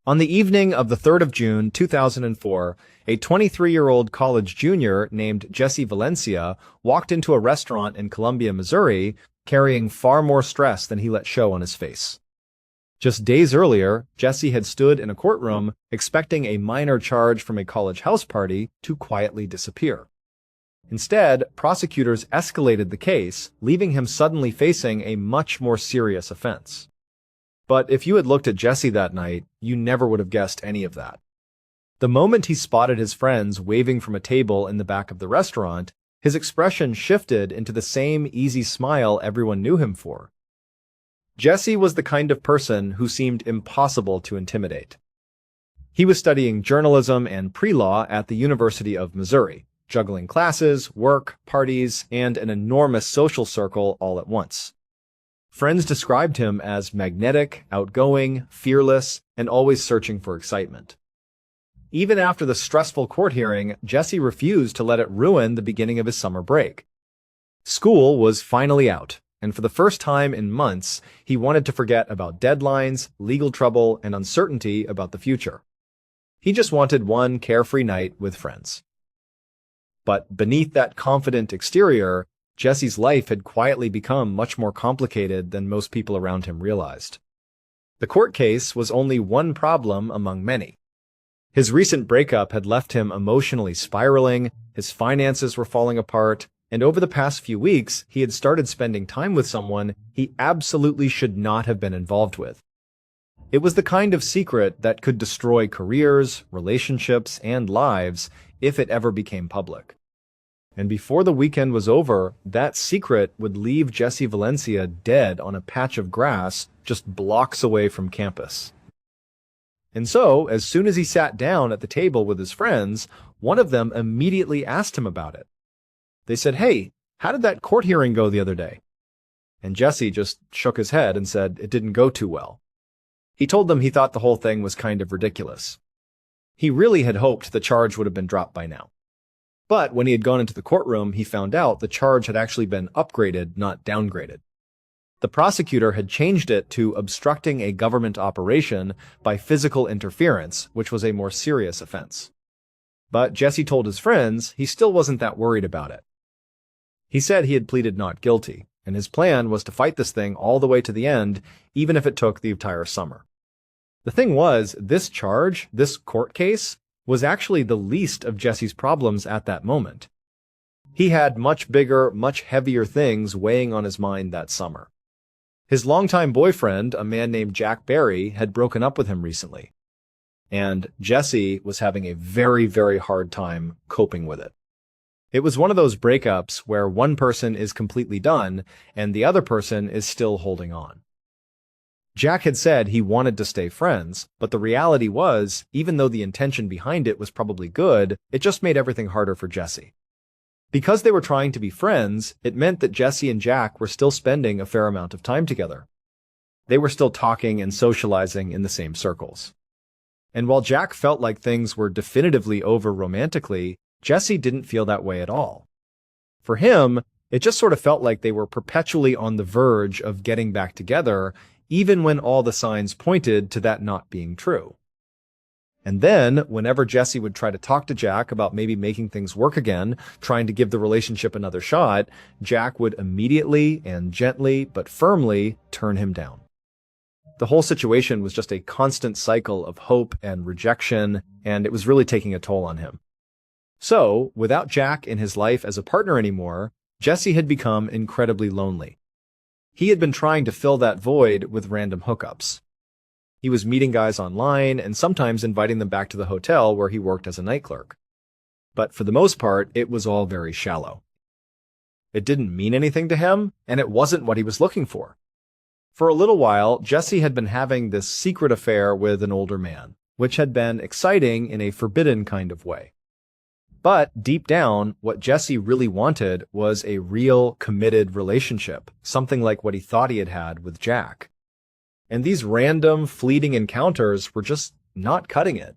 On the evening of the 3rd of June, 2004, a 23-year-old college junior named Jesse Valencia walked into a restaurant in Columbia, Missouri, carrying far more stress than he let show on his face. Just days earlier, Jesse had stood in a courtroom expecting a minor charge from a college house party to quietly disappear. Instead, prosecutors escalated the case, leaving him suddenly facing a much more serious offense. But if you had looked at Jesse that night, you never would have guessed any of that. The moment he spotted his friends waving from a table in the back of the restaurant, his expression shifted into the same easy smile everyone knew him for. Jesse was the kind of person who seemed impossible to intimidate. He was studying journalism and pre-law at the University of Missouri, juggling classes, work, parties, and an enormous social circle all at once. Friends described him as magnetic, outgoing, fearless, and always searching for excitement. Even after the stressful court hearing, Jesse refused to let it ruin the beginning of his summer break. School was finally out, and for the first time in months, he wanted to forget about deadlines, legal trouble, and uncertainty about the future. He just wanted one carefree night with friends. But beneath that confident exterior, Jesse's life had quietly become much more complicated than most people around him realized. The court case was only one problem among many. His recent breakup had left him emotionally spiraling, his finances were falling apart, and over the past few weeks, he had started spending time with someone he absolutely should not have been involved with. It was the kind of secret that could destroy careers, relationships, and lives if it ever became public. And before the weekend was over, that secret would leave Jesse Valencia dead on a patch of grass just blocks away from campus. And so, as soon as he sat down at the table with his friends, one of them immediately asked him about it. They said, "Hey, how did that court hearing go the other day?" And Jesse just shook his head and said it didn't go too well. He told them he thought the whole thing was kind of ridiculous. He really had hoped the charge would have been dropped by now. But when he had gone into the courtroom, he found out the charge had actually been upgraded, not downgraded. The prosecutor had changed it to obstructing a government operation by physical interference, which was a more serious offense. But Jesse told his friends he still wasn't that worried about it. He said he had pleaded not guilty, and his plan was to fight this thing all the way to the end, even if it took the entire summer. The thing was, this charge, this court case, was actually the least of Jesse's problems at that moment. He had much bigger, much heavier things weighing on his mind that summer. His longtime boyfriend, a man named Jack Barry, had broken up with him recently. And Jesse was having a very, very hard time coping with it. It was one of those breakups where one person is completely done and the other person is still holding on. Jack had said he wanted to stay friends, but the reality was, even though the intention behind it was probably good, it just made everything harder for Jesse. Because they were trying to be friends, it meant that Jesse and Jack were still spending a fair amount of time together. They were still talking and socializing in the same circles. And while Jack felt like things were definitively over romantically, Jesse didn't feel that way at all. For him, it just sort of felt like they were perpetually on the verge of getting back together, even when all the signs pointed to that not being true. And then, whenever Jesse would try to talk to Jack about maybe making things work again, trying to give the relationship another shot, Jack would immediately and gently but firmly turn him down. The whole situation was just a constant cycle of hope and rejection, and it was really taking a toll on him. So, without Jack in his life as a partner anymore, Jesse had become incredibly lonely. He had been trying to fill that void with random hookups. He was meeting guys online and sometimes inviting them back to the hotel where he worked as a night clerk. But for the most part, it was all very shallow. It didn't mean anything to him, and it wasn't what he was looking for. For a little while, Jesse had been having this secret affair with an older man, which had been exciting in a forbidden kind of way. But deep down, what Jesse really wanted was a real, committed relationship, something like what he thought he had had with Jack. And these random, fleeting encounters were just not cutting it.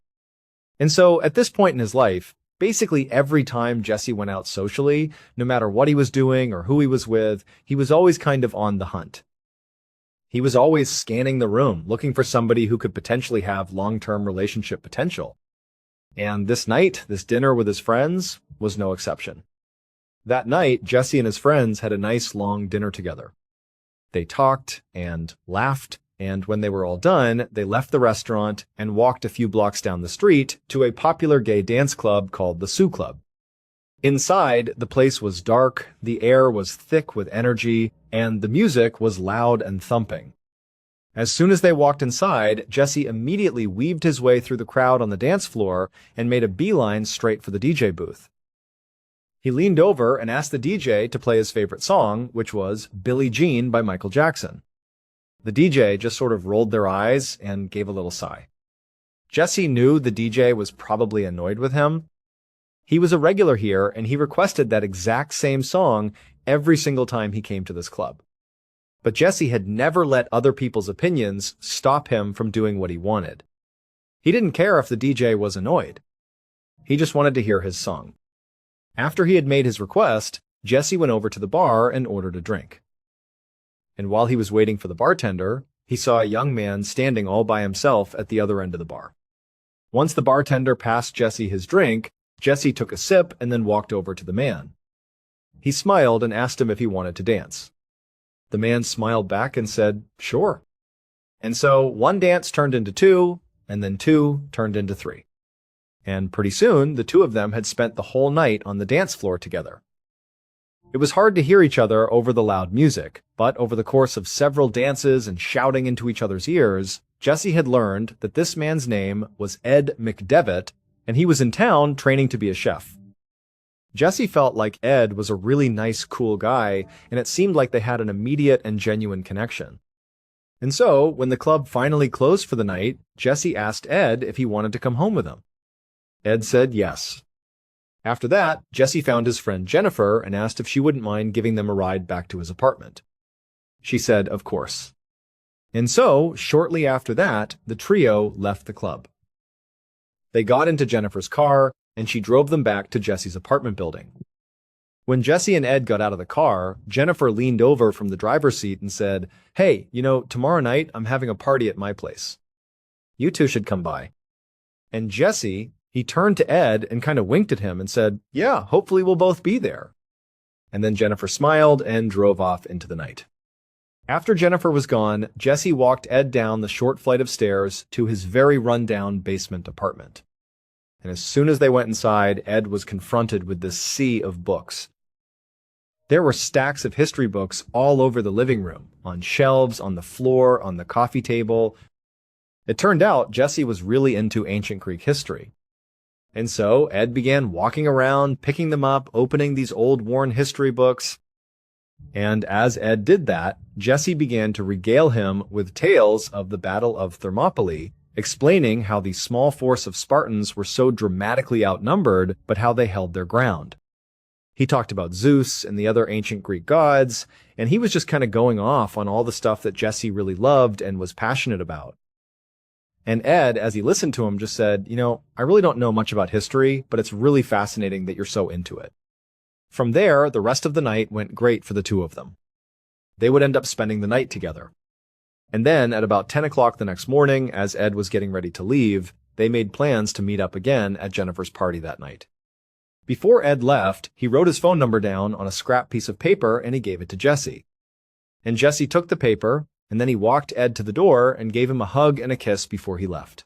And so, at this point in his life, basically every time Jesse went out socially, no matter what he was doing or who he was with, he was always kind of on the hunt. He was always scanning the room, looking for somebody who could potentially have long-term relationship potential. And this night, this dinner with his friends, was no exception. That night, Jesse and his friends had a nice long dinner together. They talked and laughed, and when they were all done, they left the restaurant and walked a few blocks down the street to a popular gay dance club called the Sioux Club. Inside, the place was dark, the air was thick with energy, and the music was loud and thumping. As soon as they walked inside, Jesse immediately weaved his way through the crowd on the dance floor and made a beeline straight for the DJ booth. He leaned over and asked the DJ to play his favorite song, which was Billie Jean by Michael Jackson. The DJ just sort of rolled their eyes and gave a little sigh. Jesse knew the DJ was probably annoyed with him. He was a regular here, and he requested that exact same song every single time he came to this club. But Jesse had never let other people's opinions stop him from doing what he wanted. He didn't care if the DJ was annoyed. He just wanted to hear his song. After he had made his request, Jesse went over to the bar and ordered a drink. And while he was waiting for the bartender, he saw a young man standing all by himself at the other end of the bar. Once the bartender passed Jesse his drink, Jesse took a sip and then walked over to the man. He smiled and asked him if he wanted to dance. The man smiled back and said, "Sure." And so one dance turned into two, and then two turned into three. And pretty soon, the two of them had spent the whole night on the dance floor together. It was hard to hear each other over the loud music, but over the course of several dances and shouting into each other's ears, Jesse had learned that this man's name was Ed McDevitt, and he was in town training to be a chef. Jesse felt like Ed was a really nice, cool guy, and it seemed like they had an immediate and genuine connection. And so, when the club finally closed for the night, Jesse asked Ed if he wanted to come home with him. Ed said yes. After that, Jesse found his friend Jennifer and asked if she wouldn't mind giving them a ride back to his apartment. She said, of course. And so, shortly after that, the trio left the club. They got into Jennifer's car, and she drove them back to Jesse's apartment building. When Jesse and Ed got out of the car, Jennifer leaned over from the driver's seat and said, "Hey, tomorrow night I'm having a party at my place. You two should come by." And Jesse, he turned to Ed and kind of winked at him and said, "Yeah, hopefully we'll both be there." And then Jennifer smiled and drove off into the night. After Jennifer was gone, Jesse walked Ed down the short flight of stairs to his very run-down basement apartment. And as soon as they went inside, Ed was confronted with this sea of books. There were stacks of history books all over the living room, on shelves, on the floor, on the coffee table. It turned out Jesse was really into ancient Greek history. And so Ed began walking around, picking them up, opening these old worn history books. And as Ed did that, Jesse began to regale him with tales of the Battle of Thermopylae, explaining how the small force of Spartans were so dramatically outnumbered, but how they held their ground. He talked about Zeus and the other ancient Greek gods, and he was just kind of going off on all the stuff that Jesse really loved and was passionate about. And Ed, as he listened to him, just said, "I really don't know much about history, but it's really fascinating that you're so into it." From there, the rest of the night went great for the two of them. They would end up spending the night together. And then, at about 10 o'clock the next morning, as Ed was getting ready to leave, they made plans to meet up again at Jennifer's party that night. Before Ed left, he wrote his phone number down on a scrap piece of paper and he gave it to Jesse. And Jesse took the paper, and then he walked Ed to the door and gave him a hug and a kiss before he left.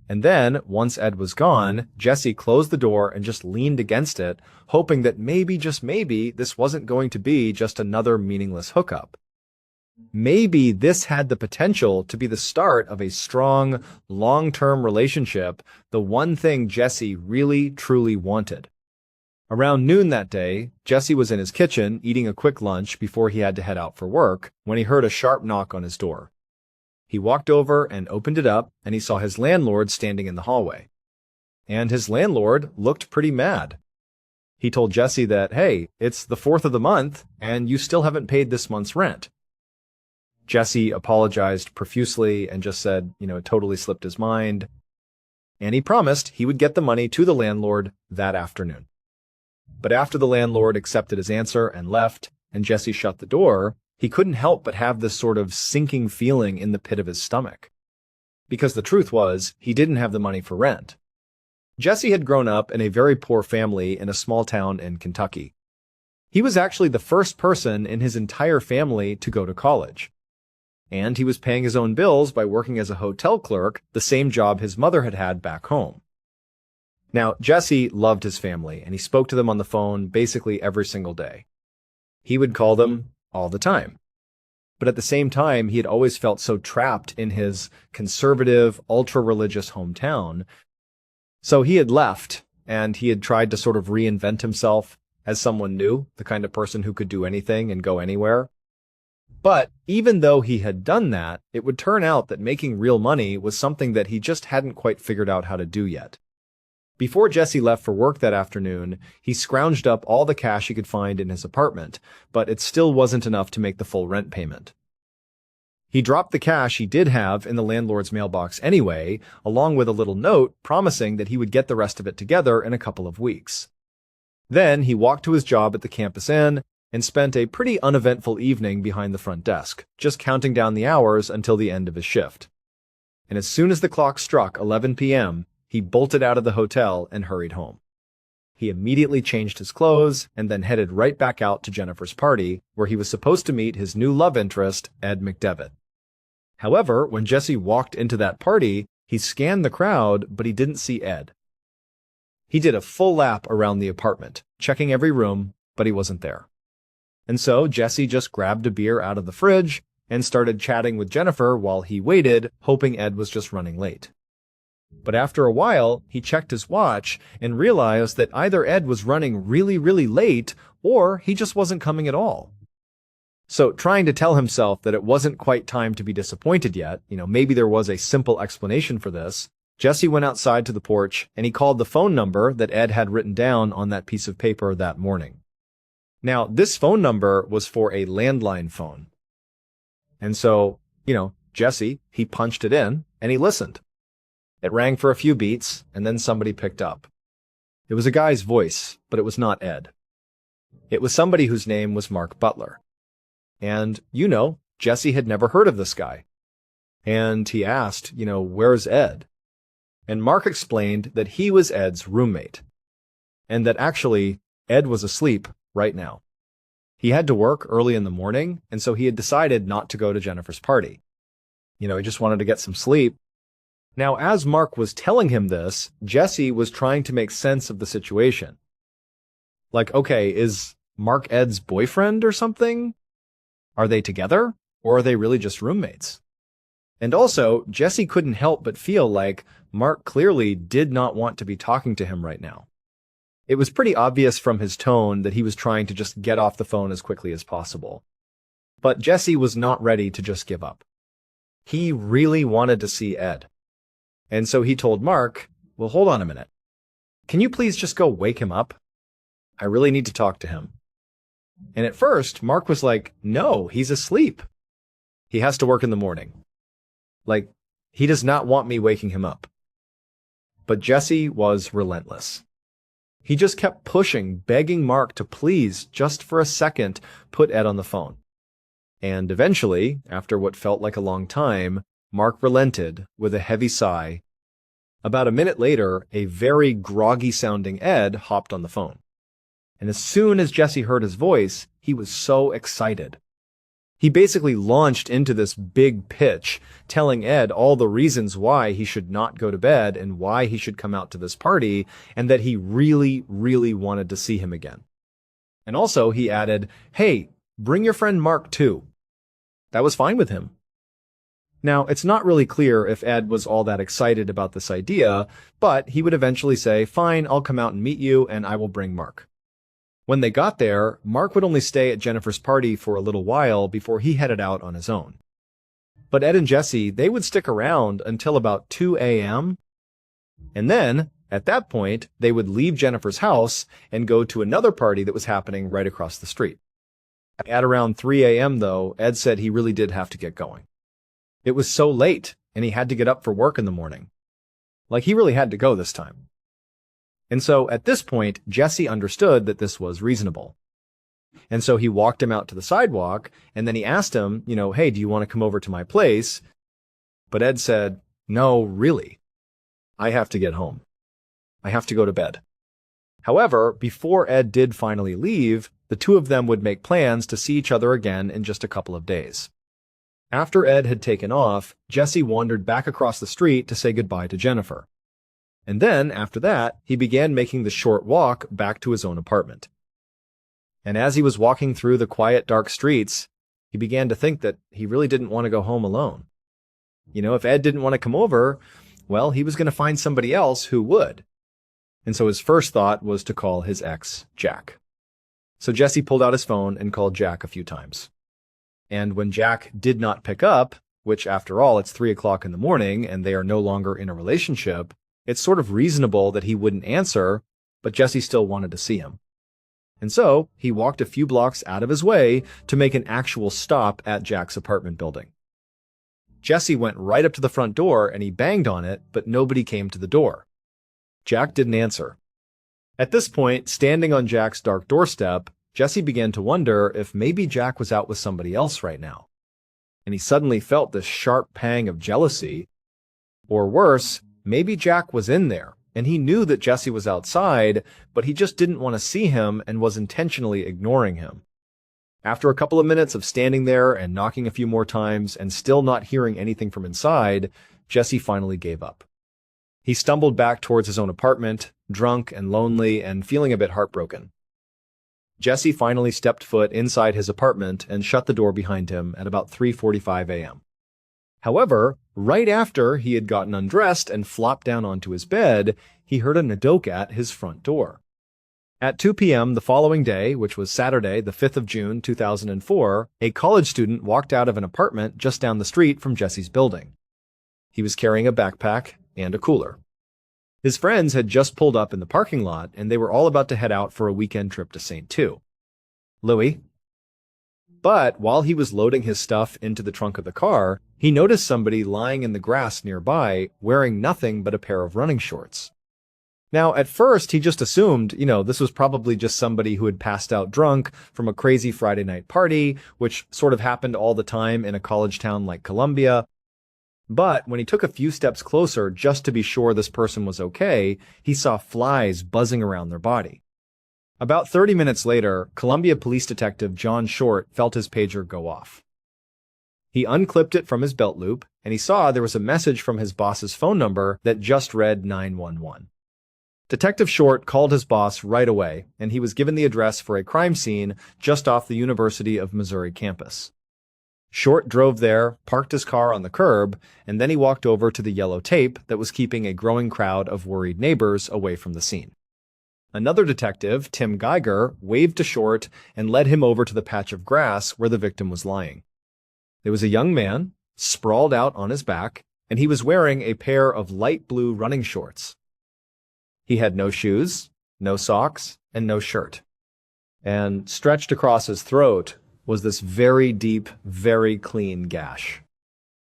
And then, once Ed was gone, Jesse closed the door and just leaned against it, hoping that maybe, just maybe, this wasn't going to be just another meaningless hookup. Maybe this had the potential to be the start of a strong, long-term relationship, the one thing Jesse really, truly wanted. Around noon that day, Jesse was in his kitchen eating a quick lunch before he had to head out for work when he heard a sharp knock on his door. He walked over and opened it up, and he saw his landlord standing in the hallway. And his landlord looked pretty mad. He told Jesse that, "Hey, it's the 4th of the month, and you still haven't paid this month's rent." Jesse apologized profusely and just said, it totally slipped his mind. And he promised he would get the money to the landlord that afternoon. But after the landlord accepted his answer and left, and Jesse shut the door, he couldn't help but have this sort of sinking feeling in the pit of his stomach. Because the truth was, he didn't have the money for rent. Jesse had grown up in a very poor family in a small town in Kentucky. He was actually the first person in his entire family to go to college. And he was paying his own bills by working as a hotel clerk, the same job his mother had had back home. Now, Jesse loved his family, and he spoke to them on the phone basically every single day. He would call them all the time. But at the same time, he had always felt so trapped in his conservative, ultra-religious hometown. So he had left, and he had tried to sort of reinvent himself as someone new, the kind of person who could do anything and go anywhere. But even though he had done that, it would turn out that making real money was something that he just hadn't quite figured out how to do yet. Before Jesse left for work that afternoon, he scrounged up all the cash he could find in his apartment, but it still wasn't enough to make the full rent payment. He dropped the cash he did have in the landlord's mailbox anyway, along with a little note promising that he would get the rest of it together in a couple of weeks. Then he walked to his job at the campus inn and spent a pretty uneventful evening behind the front desk, just counting down the hours until the end of his shift. And as soon as the clock struck 11 p.m., he bolted out of the hotel and hurried home. He immediately changed his clothes and then headed right back out to Jennifer's party, where he was supposed to meet his new love interest, Ed McDevitt. However, when Jesse walked into that party, he scanned the crowd, but he didn't see Ed. He did a full lap around the apartment, checking every room, but he wasn't there. And so Jesse just grabbed a beer out of the fridge and started chatting with Jennifer while he waited, hoping Ed was just running late. But after a while, he checked his watch and realized that either Ed was running really, really late or he just wasn't coming at all. So trying to tell himself that it wasn't quite time to be disappointed yet, maybe there was a simple explanation for this, Jesse went outside to the porch and he called the phone number that Ed had written down on that piece of paper that morning. Now, this phone number was for a landline phone. And so, Jesse, he punched it in and he listened. It rang for a few beats, and then somebody picked up. It was a guy's voice, but it was not Ed. It was somebody whose name was Mark Butler. And, Jesse had never heard of this guy. And he asked, where's Ed? And Mark explained that he was Ed's roommate. And that actually, Ed was asleep right now. He had to work early in the morning, and so he had decided not to go to Jennifer's party. He just wanted to get some sleep. Now, as Mark was telling him this, Jesse was trying to make sense of the situation. Like, okay, is Mark Ed's boyfriend or something? Are they together? Or are they really just roommates? And also, Jesse couldn't help but feel like Mark clearly did not want to be talking to him right now. It was pretty obvious from his tone that he was trying to just get off the phone as quickly as possible. But Jesse was not ready to just give up. He really wanted to see Ed. And so he told Mark, well, hold on a minute. Can you please just go wake him up? I really need to talk to him. And at first, Mark was like, no, he's asleep. He has to work in the morning. Like, he does not want me waking him up. But Jesse was relentless. He just kept pushing, begging Mark to please, just for a second, put Ed on the phone. And eventually, after what felt like a long time, Mark relented with a heavy sigh. About a minute later, a very groggy-sounding Ed hopped on the phone. And as soon as Jesse heard his voice, he was so excited. He basically launched into this big pitch, telling Ed all the reasons why he should not go to bed and why he should come out to this party, and that he really, really wanted to see him again. And also, he added, hey, bring your friend Mark too. That was fine with him. Now, it's not really clear if Ed was all that excited about this idea, but he would eventually say, fine, I'll come out and meet you, and I will bring Mark. When they got there, Mark would only stay at Jennifer's party for a little while before he headed out on his own. But Ed and Jesse, they would stick around until about 2 a.m., and then, at that point, they would leave Jennifer's house and go to another party that was happening right across the street. At around 3 a.m., though, Ed said he really did have to get going. It was so late, and he had to get up for work in the morning. Like, he really had to go this time. And so, at this point, Jesse understood that this was reasonable. And so he walked him out to the sidewalk, and then he asked him, hey, do you want to come over to my place? But Ed said, no, really. I have to get home. I have to go to bed. However, before Ed did finally leave, the two of them would make plans to see each other again in just a couple of days. After Ed had taken off, Jesse wandered back across the street to say goodbye to Jennifer. And then, after that, he began making the short walk back to his own apartment. And as he was walking through the quiet, dark streets, he began to think that he really didn't want to go home alone. If Ed didn't want to come over, well, he was going to find somebody else who would. And so his first thought was to call his ex, Jack. So Jesse pulled out his phone and called Jack a few times. And when Jack did not pick up, which after all, it's 3 o'clock in the morning and they are no longer in a relationship, it's sort of reasonable that he wouldn't answer, but Jesse still wanted to see him. And so he walked a few blocks out of his way to make an actual stop at Jack's apartment building. Jesse went right up to the front door and he banged on it, but nobody came to the door. Jack didn't answer. At this point, standing on Jack's dark doorstep, Jesse began to wonder if maybe Jack was out with somebody else right now. And he suddenly felt this sharp pang of jealousy. Or worse, maybe Jack was in there, and he knew that Jesse was outside, but he just didn't want to see him and was intentionally ignoring him. After a couple of minutes of standing there and knocking a few more times and still not hearing anything from inside, Jesse finally gave up. He stumbled back towards his own apartment, drunk and lonely and feeling a bit heartbroken. Jesse finally stepped foot inside his apartment and shut the door behind him at about 3:45 a.m. However, right after he had gotten undressed and flopped down onto his bed, he heard a knock at his front door. At 2 p.m. the following day, which was Saturday, the 5th of June, 2004, a college student walked out of an apartment just down the street from Jesse's building. He was carrying a backpack and a cooler. His friends had just pulled up in the parking lot, and they were all about to head out for a weekend trip to St. Louis. But while he was loading his stuff into the trunk of the car, he noticed somebody lying in the grass nearby, wearing nothing but a pair of running shorts. Now, at first, he just assumed, this was probably just somebody who had passed out drunk from a crazy Friday night party, which sort of happened all the time in a college town like Columbia. But when he took a few steps closer just to be sure this person was okay, he saw flies buzzing around their body. About 30 minutes later, Columbia Police Detective John Short felt his pager go off. He unclipped it from his belt loop, and he saw there was a message from his boss's phone number that just read 911. Detective Short called his boss right away, and he was given the address for a crime scene just off the University of Missouri campus. Short drove there, parked his car on the curb, and then he walked over to the yellow tape that was keeping a growing crowd of worried neighbors away from the scene. Another detective, Tim Geiger, waved to Short and led him over to the patch of grass where the victim was lying. There was a young man, sprawled out on his back, and he was wearing a pair of light blue running shorts. He had no shoes, no socks, and no shirt. And stretched across his throat was this very deep, very clean gash.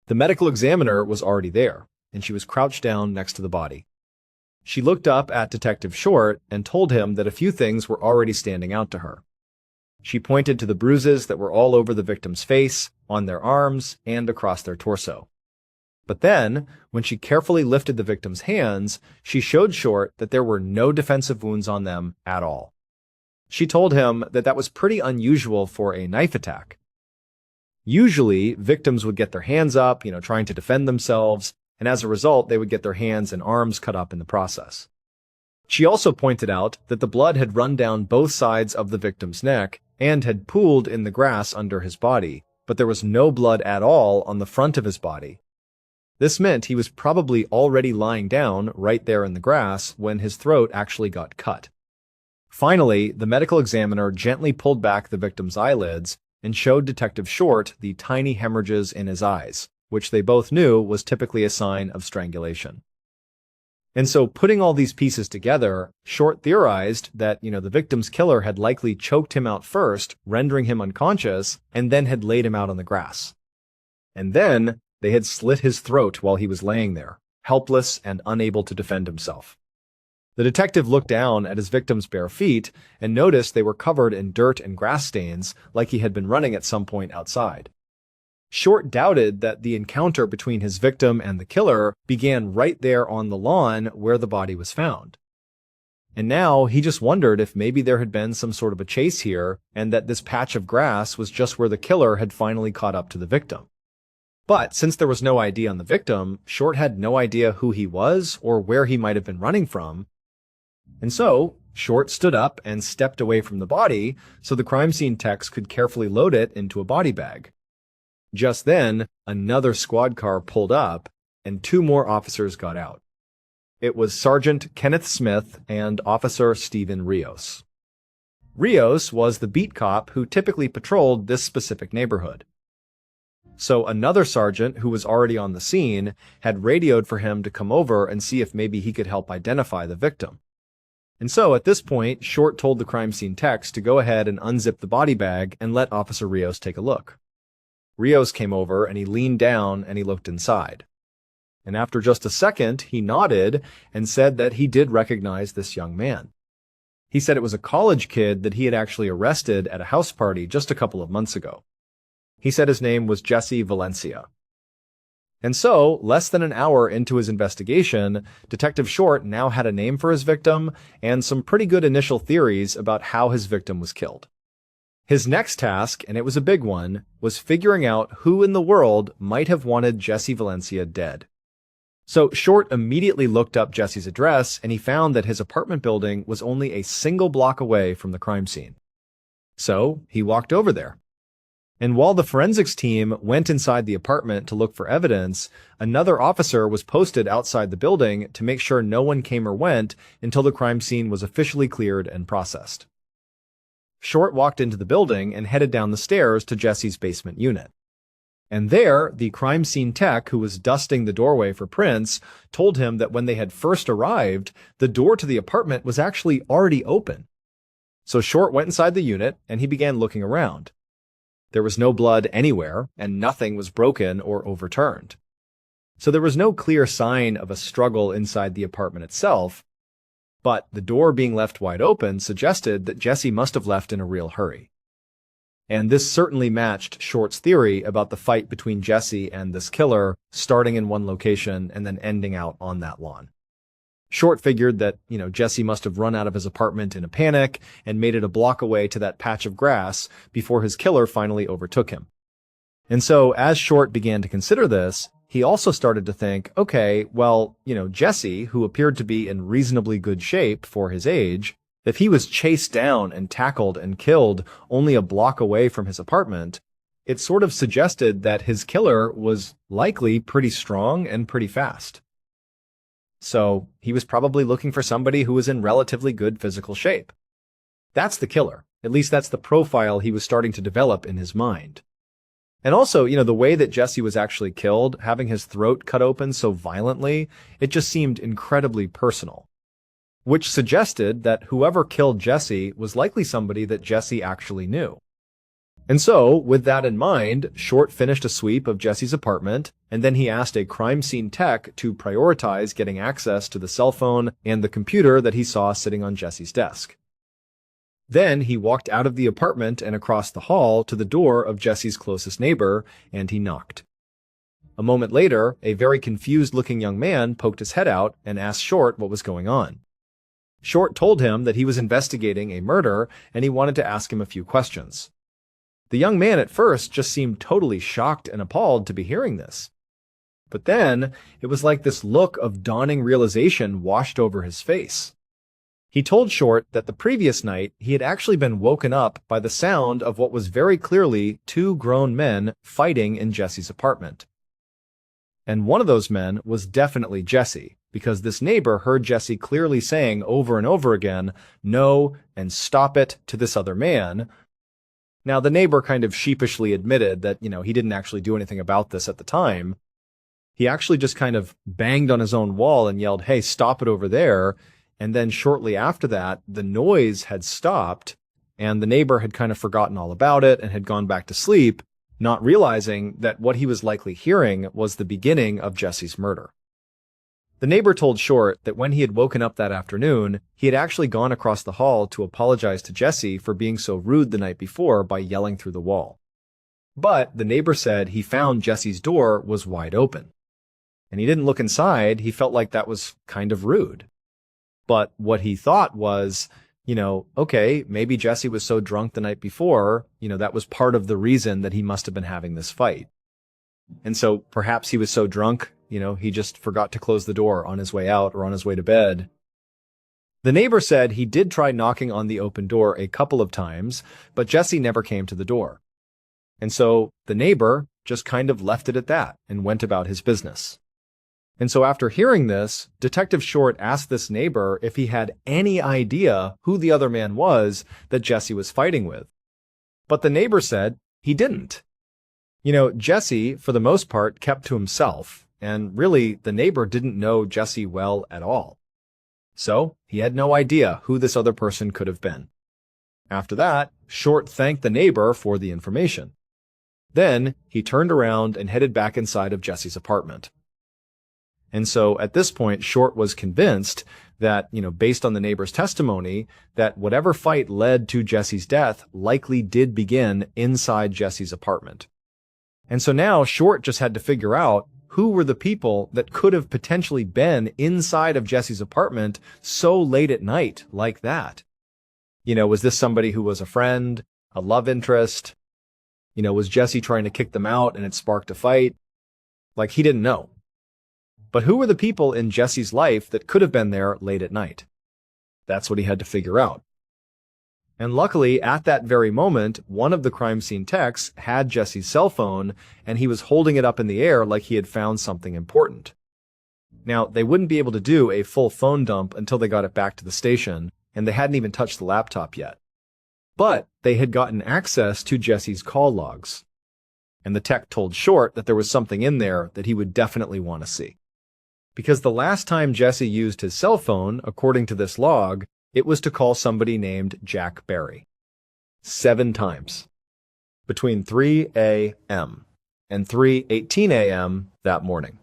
The medical examiner was already there, and she was crouched down next to the body. She looked up at Detective Short and told him that a few things were already standing out to her. She pointed to the bruises that were all over the victim's face, on their arms, and across their torso. But then, when she carefully lifted the victim's hands, she showed Short that there were no defensive wounds on them at all. She told him that that was pretty unusual for a knife attack. Usually, victims would get their hands up, trying to defend themselves, and as a result, they would get their hands and arms cut up in the process. She also pointed out that the blood had run down both sides of the victim's neck and had pooled in the grass under his body, but there was no blood at all on the front of his body. This meant he was probably already lying down right there in the grass when his throat actually got cut. Finally, the medical examiner gently pulled back the victim's eyelids and showed Detective Short the tiny hemorrhages in his eyes, which they both knew was typically a sign of strangulation. And so, putting all these pieces together, Short theorized that, the victim's killer had likely choked him out first, rendering him unconscious, and then had laid him out on the grass. And then, they had slit his throat while he was laying there, helpless and unable to defend himself. The detective looked down at his victim's bare feet and noticed they were covered in dirt and grass stains like he had been running at some point outside. Short doubted that the encounter between his victim and the killer began right there on the lawn where the body was found. And now he just wondered if maybe there had been some sort of a chase here and that this patch of grass was just where the killer had finally caught up to the victim. But since there was no ID on the victim, Short had no idea who he was or where he might have been running from. And so, Short stood up and stepped away from the body so the crime scene techs could carefully load it into a body bag. Just then, another squad car pulled up, and 2 more officers got out. It was Sergeant Kenneth Smith and Officer Stephen Rios. Rios was the beat cop who typically patrolled this specific neighborhood. So another sergeant who was already on the scene had radioed for him to come over and see if maybe he could help identify the victim. And so at this point, Short told the crime scene techs to go ahead and unzip the body bag and let Officer Rios take a look. Rios came over and he leaned down and he looked inside. And after just a second, he nodded and said that he did recognize this young man. He said it was a college kid that he had actually arrested at a house party just a couple of months ago. He said his name was Jesse Valencia. And so, less than an hour into his investigation, Detective Short now had a name for his victim and some pretty good initial theories about how his victim was killed. His next task, and it was a big one, was figuring out who in the world might have wanted Jesse Valencia dead. So Short immediately looked up Jesse's address, and he found that his apartment building was only a single block away from the crime scene. So he walked over there. And while the forensics team went inside the apartment to look for evidence, another officer was posted outside the building to make sure no one came or went until the crime scene was officially cleared and processed. Short walked into the building and headed down the stairs to Jesse's basement unit. And there, the crime scene tech who was dusting the doorway for prints told him that when they had first arrived, the door to the apartment was actually already open. So Short went inside the unit and he began looking around. There was no blood anywhere, and nothing was broken or overturned. So there was no clear sign of a struggle inside the apartment itself, but the door being left wide open suggested that Jesse must have left in a real hurry. And this certainly matched Short's theory about the fight between Jesse and this killer starting in one location and then ending out on that lawn. Short figured that, Jesse must have run out of his apartment in a panic and made it a block away to that patch of grass before his killer finally overtook him. And so as Short began to consider this, he also started to think, okay, well, Jesse, who appeared to be in reasonably good shape for his age, if he was chased down and tackled and killed only a block away from his apartment, it sort of suggested that his killer was likely pretty strong and pretty fast. So he was probably looking for somebody who was in relatively good physical shape. That's the killer. At least that's the profile he was starting to develop in his mind. And also, the way that Jesse was actually killed, having his throat cut open so violently, it just seemed incredibly personal. Which suggested that whoever killed Jesse was likely somebody that Jesse actually knew. And so, with that in mind, Short finished a sweep of Jesse's apartment, and then he asked a crime scene tech to prioritize getting access to the cell phone and the computer that he saw sitting on Jesse's desk. Then he walked out of the apartment and across the hall to the door of Jesse's closest neighbor, and he knocked. A moment later, a very confused-looking young man poked his head out and asked Short what was going on. Short told him that he was investigating a murder, and he wanted to ask him a few questions. The young man at first just seemed totally shocked and appalled to be hearing this. But then, it was like this look of dawning realization washed over his face. He told Short that the previous night he had actually been woken up by the sound of what was very clearly 2 grown men fighting in Jesse's apartment. And one of those men was definitely Jesse, because this neighbor heard Jesse clearly saying over and over again, "No," and "Stop it," to this other man. Now, the neighbor kind of sheepishly admitted that, he didn't actually do anything about this at the time. He actually just kind of banged on his own wall and yelled, "Hey, stop it over there." And then shortly after that, the noise had stopped, and the neighbor had kind of forgotten all about it and had gone back to sleep, not realizing that what he was likely hearing was the beginning of Jesse's murder. The neighbor told Short that when he had woken up that afternoon, he had actually gone across the hall to apologize to Jesse for being so rude the night before by yelling through the wall. But the neighbor said he found Jesse's door was wide open. And he didn't look inside, he felt like that was kind of rude. But what he thought was, okay, maybe Jesse was so drunk the night before, that was part of the reason that he must have been having this fight. And so perhaps he was so drunk, he just forgot to close the door on his way out or on his way to bed. The neighbor said he did try knocking on the open door a couple of times, but Jesse never came to the door. And so the neighbor just kind of left it at that and went about his business. And so after hearing this, Detective Short asked this neighbor if he had any idea who the other man was that Jesse was fighting with. But the neighbor said he didn't. Jesse, for the most part, kept to himself, and really, the neighbor didn't know Jesse well at all. So he had no idea who this other person could have been. After that, Short thanked the neighbor for the information. Then he turned around and headed back inside of Jesse's apartment. And so at this point, Short was convinced that, based on the neighbor's testimony, that whatever fight led to Jesse's death likely did begin inside Jesse's apartment. And so now Short just had to figure out who were the people that could have potentially been inside of Jesse's apartment so late at night like that. Was this somebody who was a friend, a love interest? Was Jesse trying to kick them out and it sparked a fight? He didn't know. But who were the people in Jesse's life that could have been there late at night? That's what he had to figure out. And luckily, at that very moment, one of the crime scene techs had Jesse's cell phone, and he was holding it up in the air like he had found something important. Now, they wouldn't be able to do a full phone dump until they got it back to the station, and they hadn't even touched the laptop yet. But they had gotten access to Jesse's call logs. And the tech told Short that there was something in there that he would definitely want to see. Because the last time Jesse used his cell phone, according to this log, it was to call somebody named Jack Barry. 7 times. Between 3 a.m. and 3:18 a.m. that morning.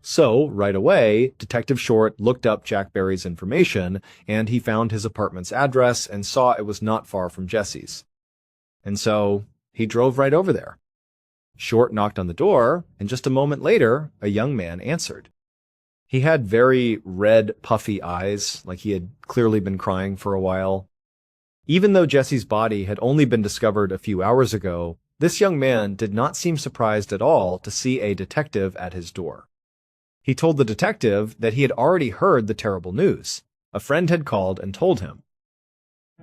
So, right away, Detective Short looked up Jack Barry's information, and he found his apartment's address and saw it was not far from Jesse's. And so, he drove right over there. Short knocked on the door, and just a moment later, a young man answered. He had very red, puffy eyes, like he had clearly been crying for a while. Even though Jesse's body had only been discovered a few hours ago, this young man did not seem surprised at all to see a detective at his door. He told the detective that he had already heard the terrible news. A friend had called and told him.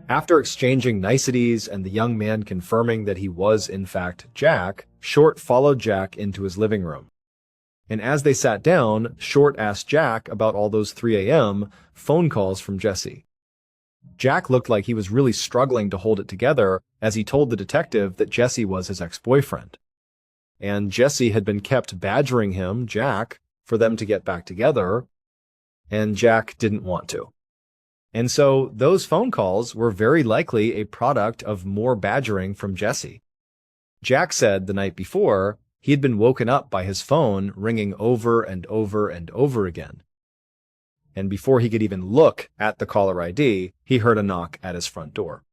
After exchanging niceties and the young man confirming that he was in fact Jack, Short followed Jack into his living room. And as they sat down, Short asked Jack about all those 3 a.m. phone calls from Jesse. Jack looked like he was really struggling to hold it together as he told the detective that Jesse was his ex-boyfriend. And Jesse had been kept badgering him, Jack, for them to get back together, and Jack didn't want to. And so those phone calls were very likely a product of more badgering from Jesse. Jack said the night before he had been woken up by his phone ringing over and over and over again. And before he could even look at the caller ID, he heard a knock at his front door.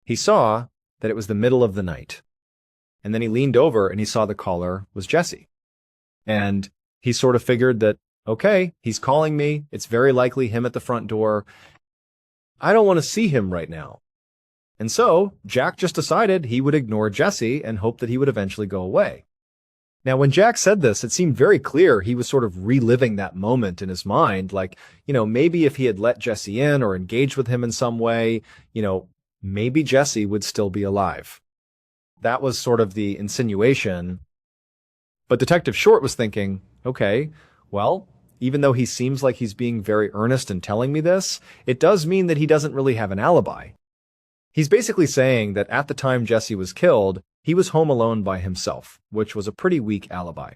He saw that it was the middle of the night. And then he leaned over and he saw the caller was Jesse. And he sort of figured that, okay, he's calling me. It's very likely him at the front door. I don't want to see him right now. And so Jack just decided he would ignore Jesse and hope that he would eventually go away. Now, when Jack said this, it seemed very clear he was sort of reliving that moment in his mind. Like, maybe if he had let Jesse in or engaged with him in some way, maybe Jesse would still be alive. That was sort of the insinuation. But Detective Short was thinking, okay, well, even though he seems like he's being very earnest in telling me this, it does mean that he doesn't really have an alibi. He's basically saying that at the time Jesse was killed, he was home alone by himself, which was a pretty weak alibi.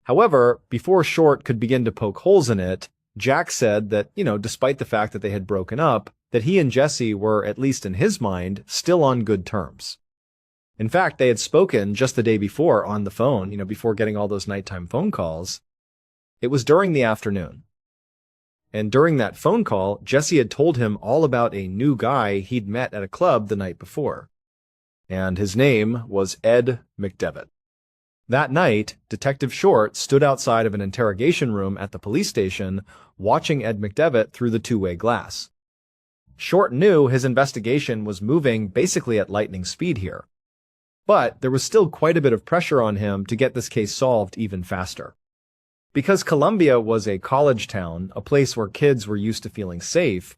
However, before Short could begin to poke holes in it, Jack said that, despite the fact that they had broken up, that he and Jesse were, at least in his mind, still on good terms. In fact, they had spoken just the day before on the phone, before getting all those nighttime phone calls. It was during the afternoon. And during that phone call, Jesse had told him all about a new guy he'd met at a club the night before. And his name was Ed McDevitt. That night, Detective Short stood outside of an interrogation room at the police station, watching Ed McDevitt through the two-way glass. Short knew his investigation was moving basically at lightning speed here. But there was still quite a bit of pressure on him to get this case solved even faster. Because Columbia was a college town, a place where kids were used to feeling safe,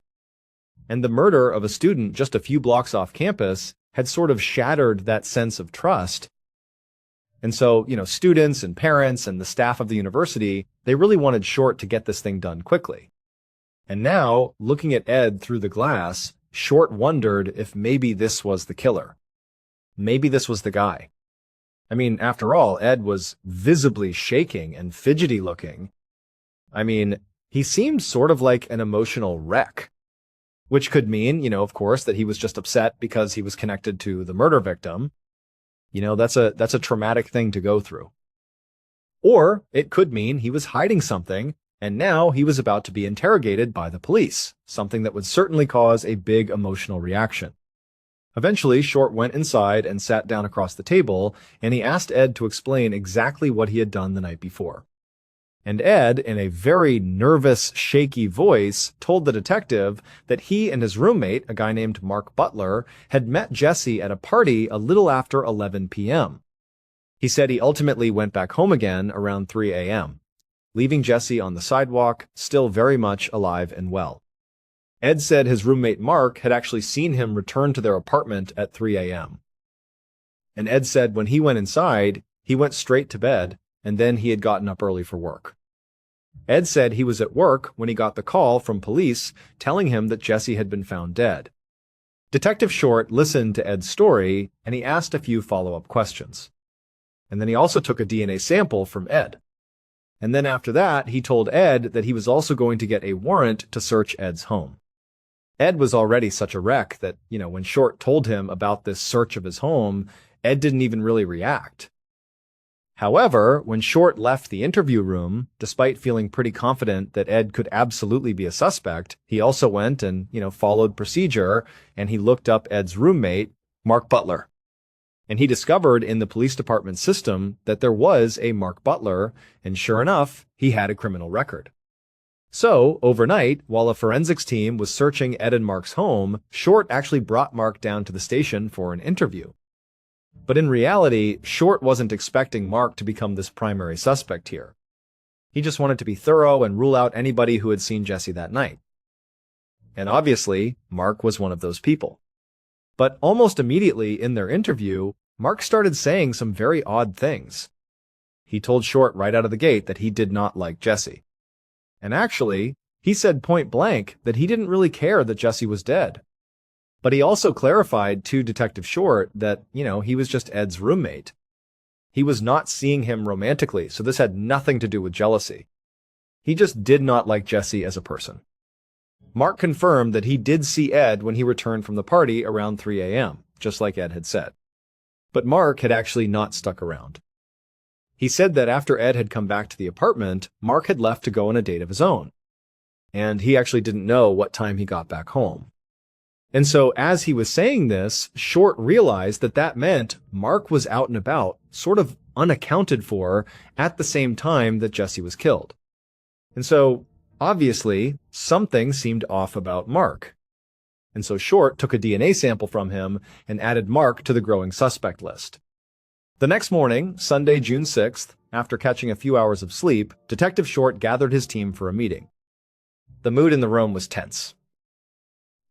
and the murder of a student just a few blocks off campus had sort of shattered that sense of trust. And so, students and parents and the staff of the university, they really wanted Short to get this thing done quickly. And now, looking at Ed through the glass, Short wondered if maybe this was the killer. Maybe this was the guy. I mean, after all, Ed was visibly shaking and fidgety looking. I mean, he seemed sort of like an emotional wreck, which could mean, of course, that he was just upset because he was connected to the murder victim. That's a traumatic thing to go through. Or it could mean he was hiding something, and now he was about to be interrogated by the police, something that would certainly cause a big emotional reaction. Eventually, Short went inside and sat down across the table, and he asked Ed to explain exactly what he had done the night before. And Ed, in a very nervous, shaky voice, told the detective that he and his roommate, a guy named Mark Butler, had met Jesse at a party a little after 11 p.m. He said he ultimately went back home again around 3 a.m., leaving Jesse on the sidewalk, still very much alive and well. Ed said his roommate Mark had actually seen him return to their apartment at 3 a.m. And Ed said when he went inside, he went straight to bed, and then he had gotten up early for work. Ed said he was at work when he got the call from police telling him that Jesse had been found dead. Detective Short listened to Ed's story, and he asked a few follow-up questions. And then he also took a DNA sample from Ed. And then after that, he told Ed that he was also going to get a warrant to search Ed's home. Ed was already such a wreck that, when Short told him about this search of his home, Ed didn't even really react. However, when Short left the interview room, despite feeling pretty confident that Ed could absolutely be a suspect, he also went and, followed procedure, and he looked up Ed's roommate, Mark Butler. And he discovered in the police department system that there was a Mark Butler, and sure enough, he had a criminal record. So, overnight, while a forensics team was searching Ed and Mark's home, Short actually brought Mark down to the station for an interview. But in reality, Short wasn't expecting Mark to become this primary suspect here. He just wanted to be thorough and rule out anybody who had seen Jesse that night. And obviously, Mark was one of those people. But almost immediately in their interview, Mark started saying some very odd things. He told Short right out of the gate that he did not like Jesse. And actually, he said point blank that he didn't really care that Jesse was dead. But he also clarified to Detective Short that, he was just Ed's roommate. He was not seeing him romantically, so this had nothing to do with jealousy. He just did not like Jesse as a person. Mark confirmed that he did see Ed when he returned from the party around 3 a.m., just like Ed had said. But Mark had actually not stuck around. He said that after Ed had come back to the apartment, Mark had left to go on a date of his own. And he actually didn't know what time he got back home. And so as he was saying this, Short realized that that meant Mark was out and about, sort of unaccounted for, at the same time that Jesse was killed. And so, obviously, something seemed off about Mark. And so Short took a DNA sample from him and added Mark to the growing suspect list. The next morning, Sunday, June 6th, after catching a few hours of sleep, Detective Short gathered his team for a meeting. The mood in the room was tense.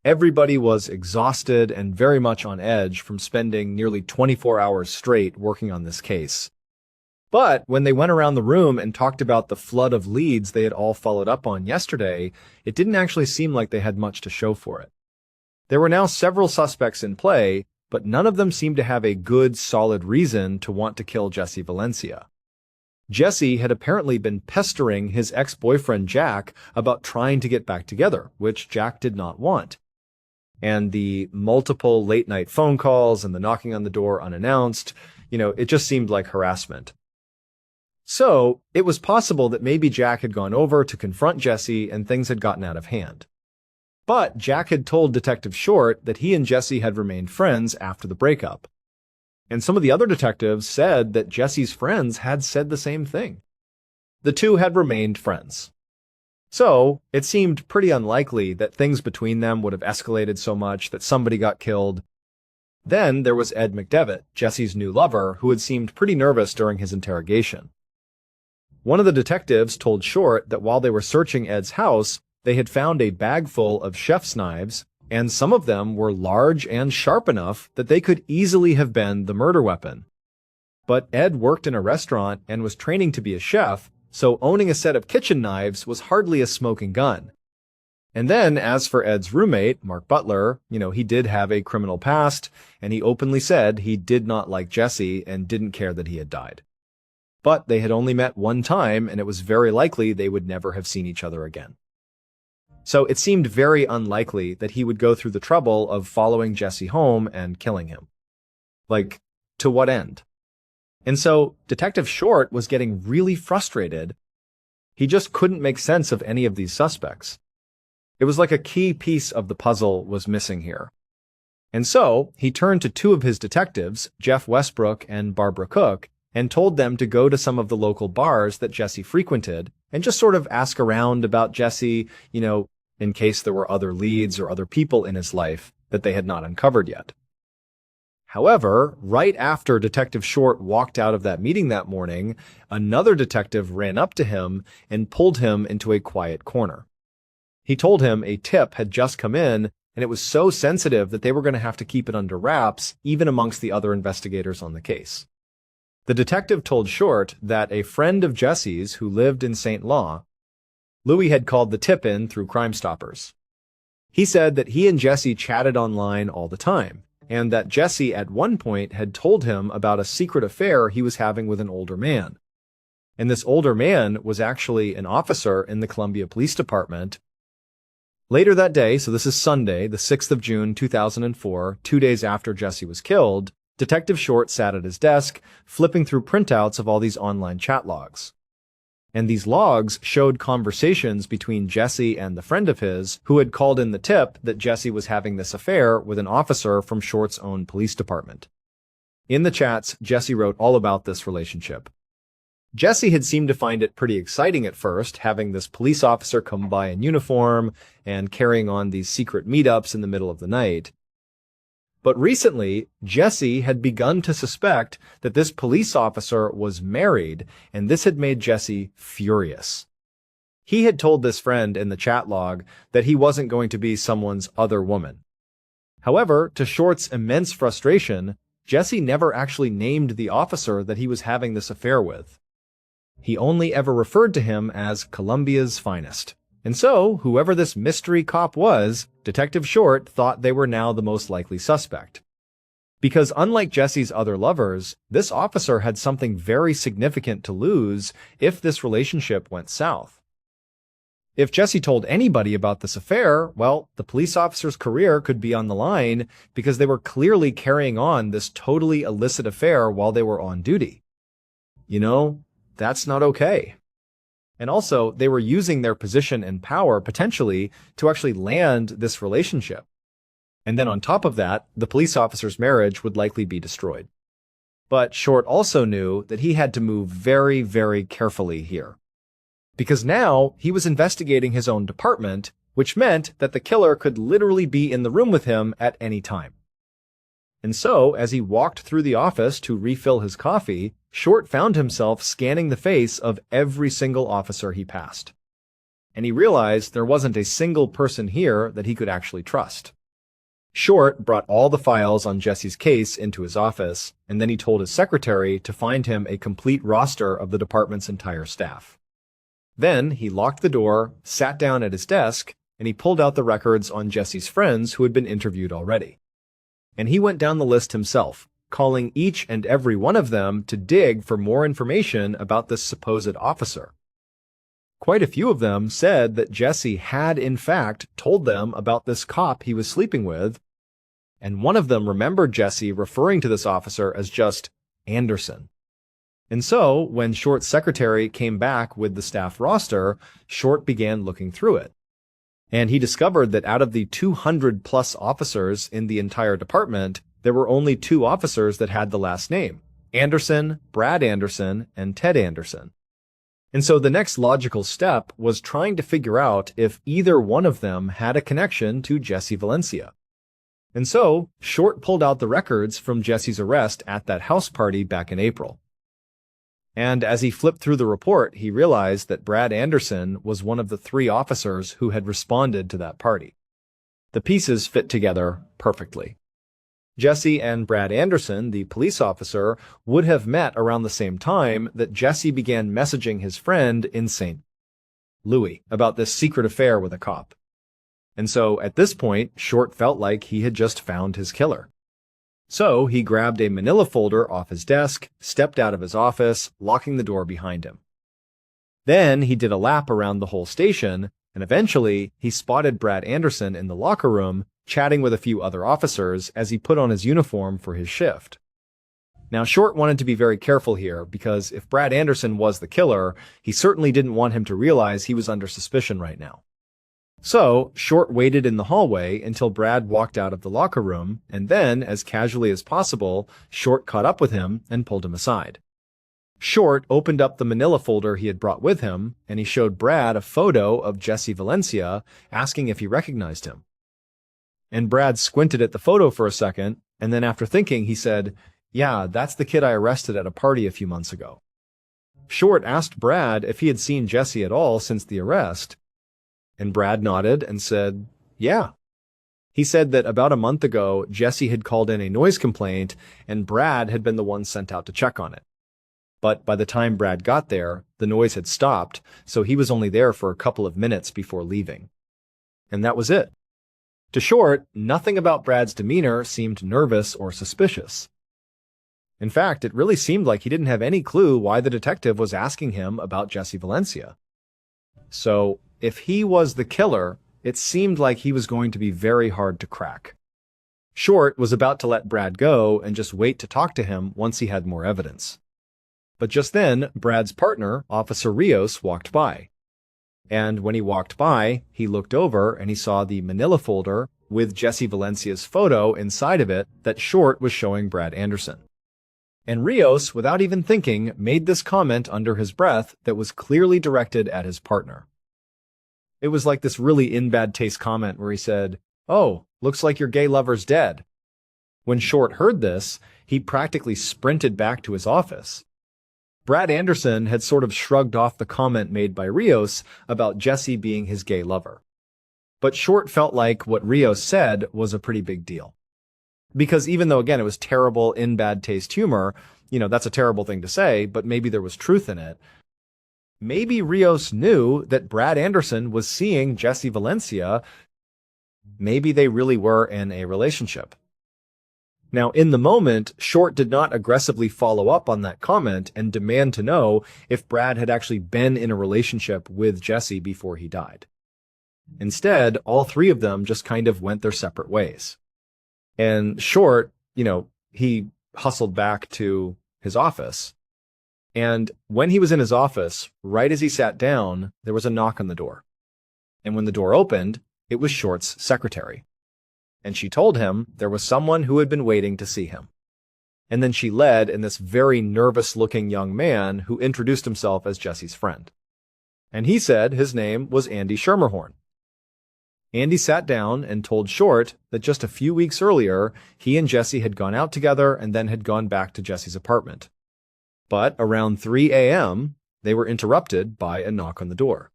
Everybody was exhausted and very much on edge from spending nearly 24 hours straight working on this case. But when they went around the room and talked about the flood of leads they had all followed up on yesterday, it didn't actually seem like they had much to show for it. There were now several suspects in play, but none of them seemed to have a good, solid reason to want to kill Jesse Valencia. Jesse had apparently been pestering his ex-boyfriend Jack about trying to get back together, which Jack did not want. And the multiple late-night phone calls and the knocking on the door unannounced, it just seemed like harassment. So, it was possible that maybe Jack had gone over to confront Jesse and things had gotten out of hand. But Jack had told Detective Short that he and Jesse had remained friends after the breakup. And some of the other detectives said that Jesse's friends had said the same thing. The two had remained friends. So, it seemed pretty unlikely that things between them would have escalated so much that somebody got killed. Then there was Ed McDevitt, Jesse's new lover, who had seemed pretty nervous during his interrogation. One of the detectives told Short that while they were searching Ed's house, they had found a bag full of chef's knives, and some of them were large and sharp enough that they could easily have been the murder weapon. But Ed worked in a restaurant and was training to be a chef, so owning a set of kitchen knives was hardly a smoking gun. And then, as for Ed's roommate, Mark Butler, he did have a criminal past, and he openly said he did not like Jesse and didn't care that he had died. But they had only met one time, and it was very likely they would never have seen each other again. So it seemed very unlikely that he would go through the trouble of following Jesse home and killing him. Like, to what end? And so Detective Short was getting really frustrated. He just couldn't make sense of any of these suspects. It was like a key piece of the puzzle was missing here. And so he turned to two of his detectives, Jeff Westbrook and Barbara Cook, and told them to go to some of the local bars that Jesse frequented and just sort of ask around about Jesse, in case there were other leads or other people in his life that they had not uncovered yet. However, right after Detective Short walked out of that meeting that morning, another detective ran up to him and pulled him into a quiet corner. He told him a tip had just come in, and it was so sensitive that they were going to have to keep it under wraps, even amongst the other investigators on the case. The detective told Short that a friend of Jesse's who lived in St. Louis, Louis had called the tip in through Crime Stoppers. He said that he and Jesse chatted online all the time, and that Jesse at one point had told him about a secret affair he was having with an older man. And this older man was actually an officer in the Columbia Police Department. Later that day, so this is Sunday, the 6th of June, 2004, 2 days after Jesse was killed, Detective Short sat at his desk, flipping through printouts of all these online chat logs. And these logs showed conversations between Jesse and the friend of his who had called in the tip that Jesse was having this affair with an officer from Short's own police department. In the chats, Jesse wrote all about this relationship. Jesse had seemed to find it pretty exciting at first, having this police officer come by in uniform and carrying on these secret meetups in the middle of the night. But recently, Jesse had begun to suspect that this police officer was married, and this had made Jesse furious. He had told this friend in the chat log that he wasn't going to be someone's other woman. However, to Short's immense frustration, Jesse never actually named the officer that he was having this affair with. He only ever referred to him as Columbia's finest. And so, whoever this mystery cop was, Detective Short thought they were now the most likely suspect. Because unlike Jesse's other lovers, this officer had something very significant to lose if this relationship went south. If Jesse told anybody about this affair, well, the police officer's career could be on the line because they were clearly carrying on this totally illicit affair while they were on duty. That's not okay. And also, they were using their position and power potentially to actually land this relationship. And then on top of that, the police officer's marriage would likely be destroyed. But Short also knew that he had to move very, very carefully here. Because now he was investigating his own department, which meant that the killer could literally be in the room with him at any time. And so, as he walked through the office to refill his coffee, Short found himself scanning the face of every single officer he passed. And he realized there wasn't a single person here that he could actually trust. Short brought all the files on Jesse's case into his office, and then he told his secretary to find him a complete roster of the department's entire staff. Then he locked the door, sat down at his desk, and he pulled out the records on Jesse's friends who had been interviewed already. And he went down the list himself, calling each and every one of them to dig for more information about this supposed officer. Quite a few of them said that Jesse had, in fact, told them about this cop he was sleeping with, and one of them remembered Jesse referring to this officer as just Anderson. And so, when Short's secretary came back with the staff roster, Short began looking through it. And he discovered that out of the 200-plus officers in the entire department, there were only 2 officers that had the last name: Anderson, Brad Anderson, and Ted Anderson. And so the next logical step was trying to figure out if either one of them had a connection to Jesse Valencia. And so, Short pulled out the records from Jesse's arrest at that house party back in April. And as he flipped through the report, he realized that Brad Anderson was one of the 3 officers who had responded to that party. The pieces fit together perfectly. Jesse and Brad Anderson, the police officer, would have met around the same time that Jesse began messaging his friend in St. Louis about this secret affair with a cop. And so, at this point, Short felt like he had just found his killer. So, he grabbed a manila folder off his desk, stepped out of his office, locking the door behind him. Then, he did a lap around the whole station, and eventually, he spotted Brad Anderson in the locker room, chatting with a few other officers as he put on his uniform for his shift. Now, Short wanted to be very careful here, because if Brad Anderson was the killer, he certainly didn't want him to realize he was under suspicion right now. So, Short waited in the hallway until Brad walked out of the locker room, and then, as casually as possible, Short caught up with him and pulled him aside. Short opened up the manila folder he had brought with him, and he showed Brad a photo of Jesse Valencia, asking if he recognized him. And Brad squinted at the photo for a second, and then after thinking, he said, "Yeah, that's the kid I arrested at a party a few months ago." Short asked Brad if he had seen Jesse at all since the arrest, and Brad nodded and said, "Yeah." He said that about a month ago, Jesse had called in a noise complaint, and Brad had been the one sent out to check on it. But by the time Brad got there, the noise had stopped, so he was only there for a couple of minutes before leaving. And that was it. To Short, nothing about Brad's demeanor seemed nervous or suspicious. In fact, it really seemed like he didn't have any clue why the detective was asking him about Jesse Valencia. So, if he was the killer, it seemed like he was going to be very hard to crack. Short was about to let Brad go and just wait to talk to him once he had more evidence. But just then, Brad's partner, Officer Rios, walked by. And when he walked by, he looked over and he saw the manila folder with Jesse Valencia's photo inside of it that Short was showing Brad Anderson. And Rios, without even thinking, made this comment under his breath that was clearly directed at his partner. It was like this really in-bad-taste comment where he said, "Oh, looks like your gay lover's dead." When Short heard this, he practically sprinted back to his office. Brad Anderson had sort of shrugged off the comment made by Rios about Jesse being his gay lover. But Short felt like what Rios said was a pretty big deal. Because even though, again, it was terrible, in-bad-taste humor, that's a terrible thing to say, but maybe there was truth in it. Maybe Rios knew that Brad Anderson was seeing Jesse Valencia. Maybe they really were in a relationship. Now, in the moment, Short did not aggressively follow up on that comment and demand to know if Brad had actually been in a relationship with Jesse before he died. Instead, all 3 of them just kind of went their separate ways. And Short, he hustled back to his office. And when he was in his office, right as he sat down, there was a knock on the door. And when the door opened, it was Short's secretary. And she told him there was someone who had been waiting to see him. And then she led in this very nervous-looking young man who introduced himself as Jesse's friend. And he said his name was Andy Schermerhorn. Andy sat down and told Short that just a few weeks earlier, he and Jesse had gone out together and then had gone back to Jesse's apartment. But around 3 a.m., they were interrupted by a knock on the door.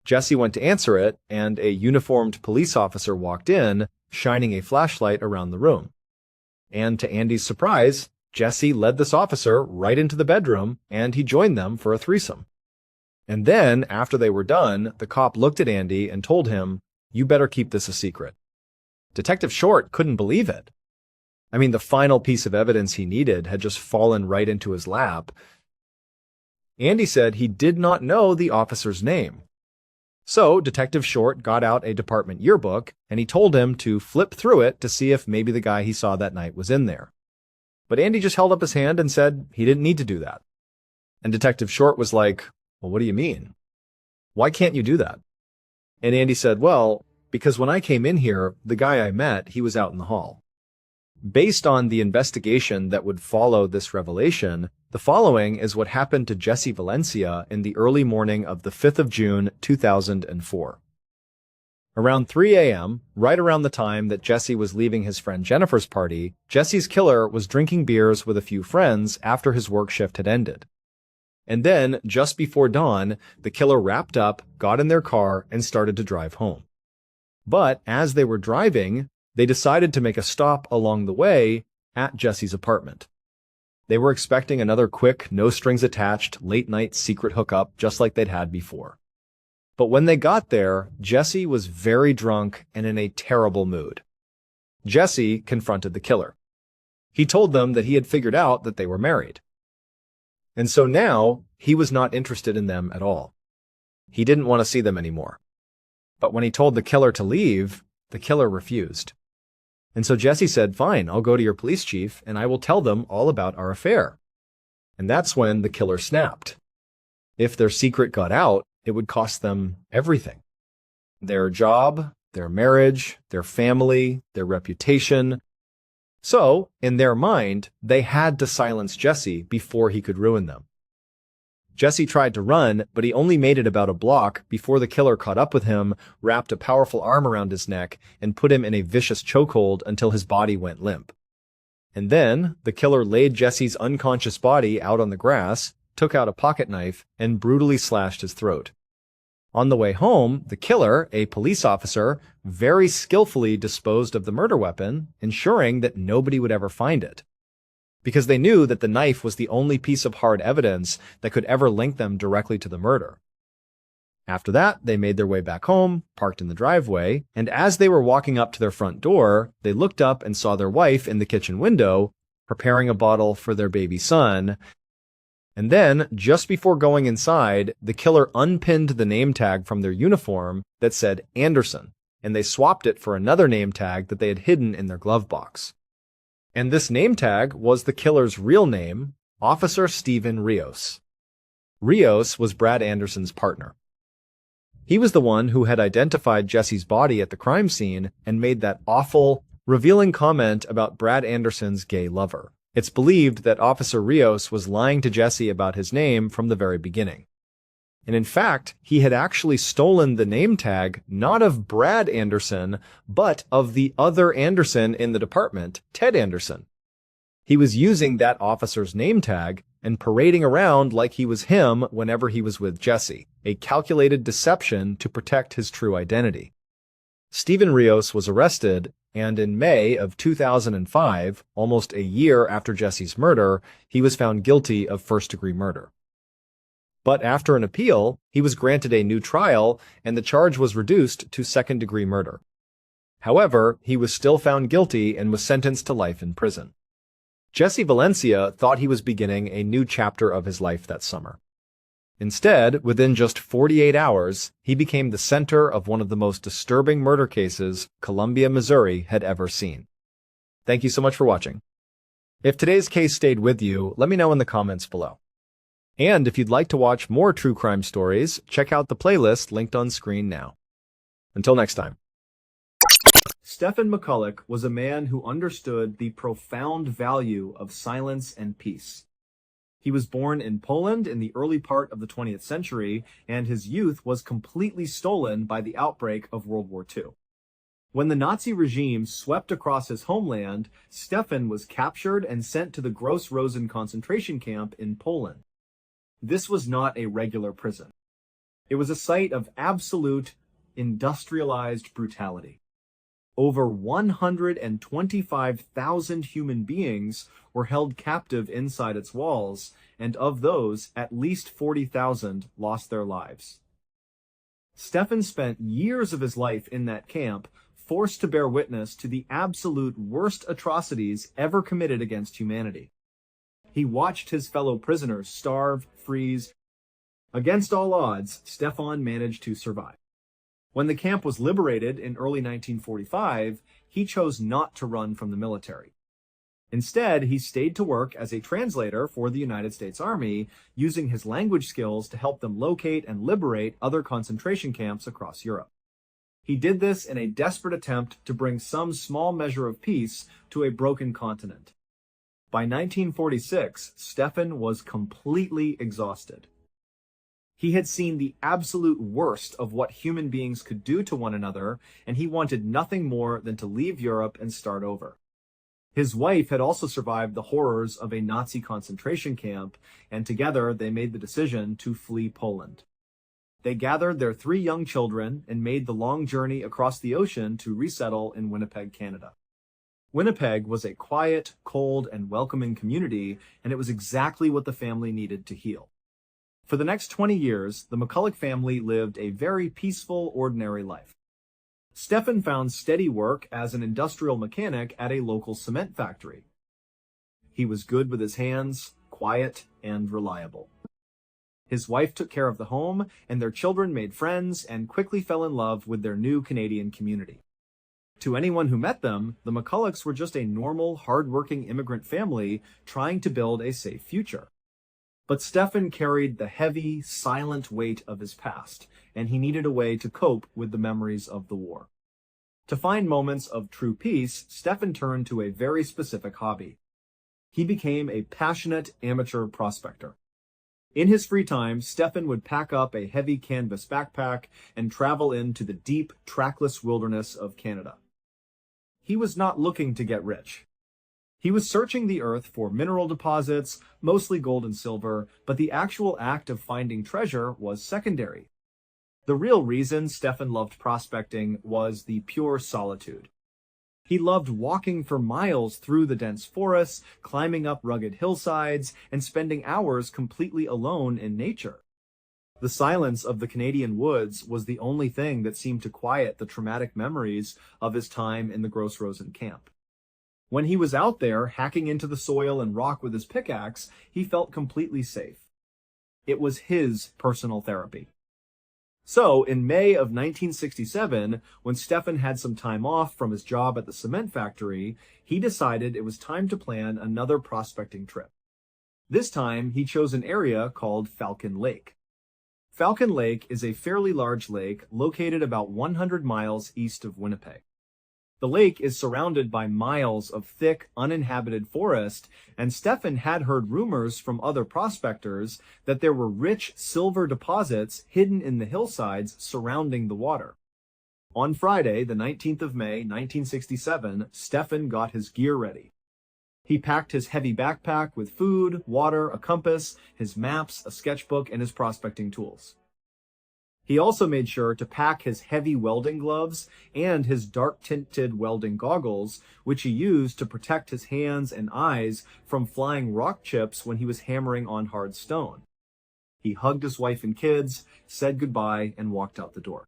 Jesse went to answer it, and a uniformed police officer walked in, shining a flashlight around the room. And to Andy's surprise, Jesse led this officer right into the bedroom, and he joined them for a threesome. And then, after they were done, the cop looked at Andy and told him, "You better keep this a secret." Detective Short couldn't believe it. I mean, the final piece of evidence he needed had just fallen right into his lap. Andy said he did not know the officer's name. So Detective Short got out a department yearbook, and he told him to flip through it to see if maybe the guy he saw that night was in there. But Andy just held up his hand and said he didn't need to do that. And Detective Short was like, well, what do you mean? Why can't you do that? And Andy said, well, because when I came in here, the guy I met, he was out in the hall. Based on the investigation that would follow this revelation, the following is what happened to Jesse Valencia in the early morning of the 5th of June, 2004. Around 3 a.m., right around the time that Jesse was leaving his friend Jennifer's party, Jesse's killer was drinking beers with a few friends after his work shift had ended. And then, just before dawn, the killer wrapped up, got in their car, and started to drive home. But as they were driving, they decided to make a stop along the way at Jesse's apartment. They were expecting another quick, no-strings-attached, late-night secret hookup just like they'd had before. But when they got there, Jesse was very drunk and in a terrible mood. Jesse confronted the killer. He told them that he had figured out that they were married. And so now, he was not interested in them at all. He didn't want to see them anymore. But when he told the killer to leave, the killer refused. And so Jesse said, fine, I'll go to your police chief and I will tell them all about our affair. And that's when the killer snapped. If their secret got out, it would cost them everything. Their job, their marriage, their family, their reputation. So, in their mind, they had to silence Jesse before he could ruin them. Jesse tried to run, but he only made it about a block before the killer caught up with him, wrapped a powerful arm around his neck, and put him in a vicious chokehold until his body went limp. And then, the killer laid Jesse's unconscious body out on the grass, took out a pocket knife, and brutally slashed his throat. On the way home, the killer, a police officer, very skillfully disposed of the murder weapon, ensuring that nobody would ever find it. Because they knew that the knife was the only piece of hard evidence that could ever link them directly to the murder. After that, they made their way back home, parked in the driveway, and as they were walking up to their front door, they looked up and saw their wife in the kitchen window, preparing a bottle for their baby son. And then, just before going inside, the killer unpinned the name tag from their uniform that said Anderson, and they swapped it for another name tag that they had hidden in their glove box. And this name tag was the killer's real name, Officer Steven Rios. Rios was Brad Anderson's partner. He was the one who had identified Jesse's body at the crime scene and made that awful, revealing comment about Brad Anderson's gay lover. It's believed that Officer Rios was lying to Jesse about his name from the very beginning. And in fact, he had actually stolen the name tag not of Brad Anderson, but of the other Anderson in the department, Ted Anderson. He was using that officer's name tag and parading around like he was him whenever he was with Jesse, a calculated deception to protect his true identity. Steven Rios was arrested, and in May of 2005, almost a year after Jesse's murder, he was found guilty of first-degree murder. But after an appeal, he was granted a new trial, and the charge was reduced to second-degree murder. However, he was still found guilty and was sentenced to life in prison. Jesse Valencia thought he was beginning a new chapter of his life that summer. Instead, within just 48 hours, he became the center of one of the most disturbing murder cases Columbia, Missouri had ever seen. Thank you so much for watching. If today's case stayed with you, let me know in the comments below. And if you'd like to watch more true crime stories, check out the playlist linked on screen now. Until next time. Stefan McCulloch was a man who understood the profound value of silence and peace. He was born in Poland in the early part of the 20th century, and his youth was completely stolen by the outbreak of World War II. When the Nazi regime swept across his homeland, Stefan was captured and sent to the Gross Rosen concentration camp in Poland. This was not a regular prison. It was a site of absolute, industrialized brutality. Over 125,000 human beings were held captive inside its walls, and of those, at least 40,000 lost their lives. Stefan spent years of his life in that camp, forced to bear witness to the absolute worst atrocities ever committed against humanity. He watched his fellow prisoners starve, freeze. Against all odds, Stefan managed to survive. When the camp was liberated in early 1945, he chose not to run from the military. Instead, he stayed to work as a translator for the United States Army, using his language skills to help them locate and liberate other concentration camps across Europe. He did this in a desperate attempt to bring some small measure of peace to a broken continent. By 1946, Stefan was completely exhausted. He had seen the absolute worst of what human beings could do to one another, and he wanted nothing more than to leave Europe and start over. His wife had also survived the horrors of a Nazi concentration camp, and together they made the decision to flee Poland. They gathered their 3 young children and made the long journey across the ocean to resettle in Winnipeg, Canada. Winnipeg was a quiet, cold, and welcoming community, and it was exactly what the family needed to heal. For the next 20 years, the McCulloch family lived a very peaceful, ordinary life. Stefan found steady work as an industrial mechanic at a local cement factory. He was good with his hands, quiet, and reliable. His wife took care of the home, and their children made friends and quickly fell in love with their new Canadian community. To anyone who met them, the McCullochs were just a normal, hard-working immigrant family trying to build a safe future. But Stefan carried the heavy, silent weight of his past, and he needed a way to cope with the memories of the war. To find moments of true peace, Stefan turned to a very specific hobby. He became a passionate amateur prospector. In his free time, Stefan would pack up a heavy canvas backpack and travel into the deep, trackless wilderness of Canada. He was not looking to get rich. He was searching the earth for mineral deposits, mostly gold and silver, but the actual act of finding treasure was secondary. The real reason Stefan loved prospecting was the pure solitude. He loved walking for miles through the dense forests, climbing up rugged hillsides, and spending hours completely alone in nature. The silence of the Canadian woods was the only thing that seemed to quiet the traumatic memories of his time in the Gross Rosen camp. When he was out there hacking into the soil and rock with his pickaxe, he felt completely safe. It was his personal therapy. So, in May of 1967, when Stefan had some time off from his job at the cement factory, he decided it was time to plan another prospecting trip. This time, he chose an area called Falcon Lake. Falcon Lake is a fairly large lake located about 100 miles east of Winnipeg. The lake is surrounded by miles of thick, uninhabited forest, and Stefan had heard rumors from other prospectors that there were rich silver deposits hidden in the hillsides surrounding the water. On Friday, the 19th of May, 1967, Stefan got his gear ready. He packed his heavy backpack with food, water, a compass, his maps, a sketchbook, and his prospecting tools. He also made sure to pack his heavy welding gloves and his dark-tinted welding goggles, which he used to protect his hands and eyes from flying rock chips when he was hammering on hard stone. He hugged his wife and kids, said goodbye, and walked out the door.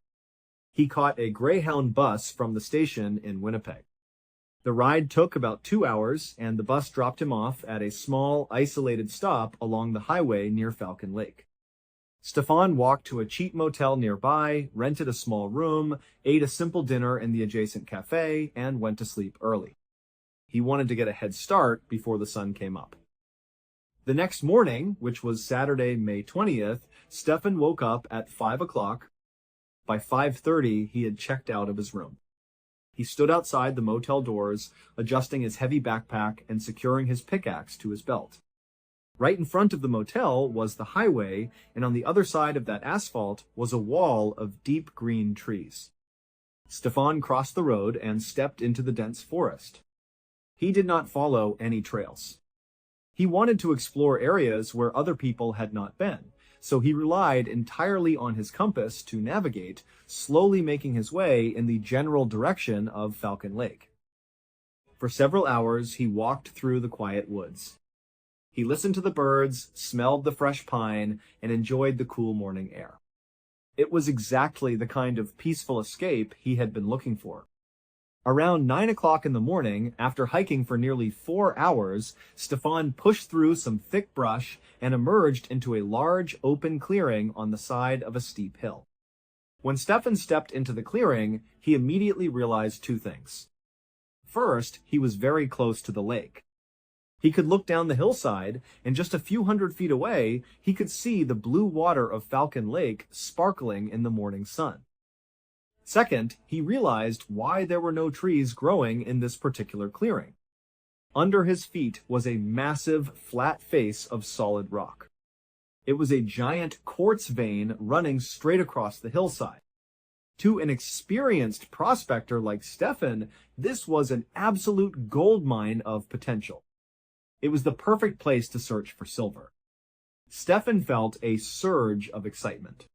He caught a Greyhound bus from the station in Winnipeg. The ride took about 2 hours, and the bus dropped him off at a small, isolated stop along the highway near Falcon Lake. Stefan walked to a cheap motel nearby, rented a small room, ate a simple dinner in the adjacent cafe, and went to sleep early. He wanted to get a head start before the sun came up. The next morning, which was Saturday, May 20th, Stefan woke up at 5 o'clock. By 5:30, he had checked out of his room. He stood outside the motel doors, adjusting his heavy backpack and securing his pickaxe to his belt. Right in front of the motel was the highway, and on the other side of that asphalt was a wall of deep green trees. Stefan crossed the road and stepped into the dense forest. He did not follow any trails. He wanted to explore areas where other people had not been, so he relied entirely on his compass to navigate, slowly making his way in the general direction of Falcon Lake. For several hours, he walked through the quiet woods. He listened to the birds, smelled the fresh pine, and enjoyed the cool morning air. It was exactly the kind of peaceful escape he had been looking for. Around 9 o'clock in the morning, after hiking for nearly 4 hours, Stefan pushed through some thick brush and emerged into a large open clearing on the side of a steep hill. When Stefan stepped into the clearing, he immediately realized 2 things. First, he was very close to the lake. He could look down the hillside, and just a few hundred feet away, he could see the blue water of Falcon Lake sparkling in the morning sun. Second, he realized why there were no trees growing in this particular clearing. Under his feet was a massive, flat face of solid rock. It was a giant quartz vein running straight across the hillside. To an experienced prospector like Stefan, this was an absolute goldmine of potential. It was the perfect place to search for silver. Stefan felt a surge of excitement.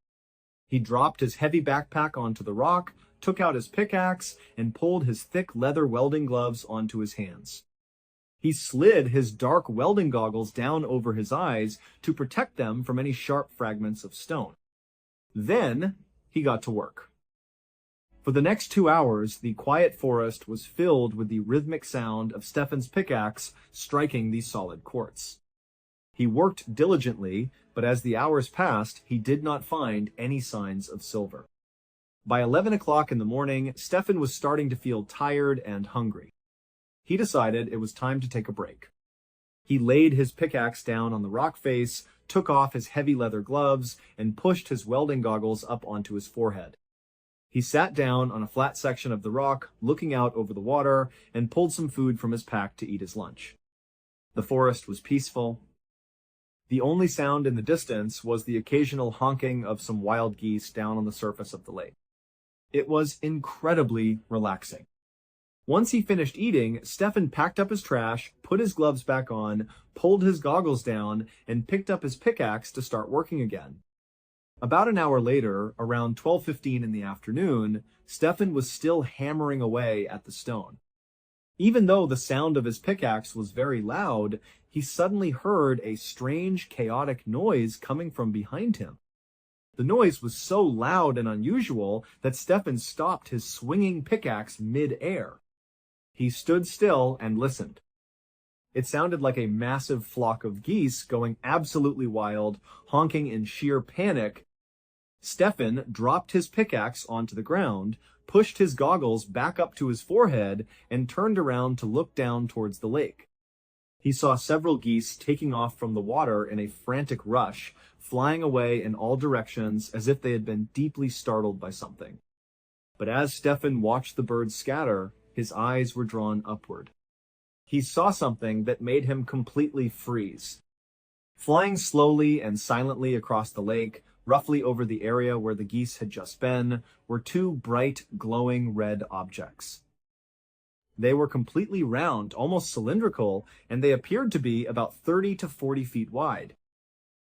He dropped his heavy backpack onto the rock, took out his pickaxe, and pulled his thick leather welding gloves onto his hands. He slid his dark welding goggles down over his eyes to protect them from any sharp fragments of stone. Then he got to work. For the next 2 hours, the quiet forest was filled with the rhythmic sound of Stefan's pickaxe striking the solid quartz. He worked diligently, but as the hours passed, he did not find any signs of silver. By 11 o'clock in the morning, Stefan was starting to feel tired and hungry. He decided it was time to take a break. He laid his pickaxe down on the rock face, took off his heavy leather gloves, and pushed his welding goggles up onto his forehead. He sat down on a flat section of the rock, looking out over the water, and pulled some food from his pack to eat his lunch. The forest was peaceful. The only sound in the distance was the occasional honking of some wild geese down on the surface of the lake. It was incredibly relaxing. Once he finished eating, Stefan packed up his trash, put his gloves back on, pulled his goggles down, and picked up his pickaxe to start working again. About an hour later, around 12:15 in the afternoon, Stefan was still hammering away at the stone. Even though the sound of his pickaxe was very loud, he suddenly heard a strange, chaotic noise coming from behind him. The noise was so loud and unusual that Stefan stopped his swinging pickaxe mid-air. He stood still and listened. It sounded like a massive flock of geese going absolutely wild, honking in sheer panic. Stefan dropped his pickaxe onto the ground, pushed his goggles back up to his forehead, and turned around to look down towards the lake. He saw several geese taking off from the water in a frantic rush, flying away in all directions as if they had been deeply startled by something. But as Stefan watched the birds scatter, his eyes were drawn upward. He saw something that made him completely freeze. Flying slowly and silently across the lake, roughly over the area where the geese had just been, were two bright, glowing red objects. They were completely round, almost cylindrical, and they appeared to be about 30 to 40 feet wide.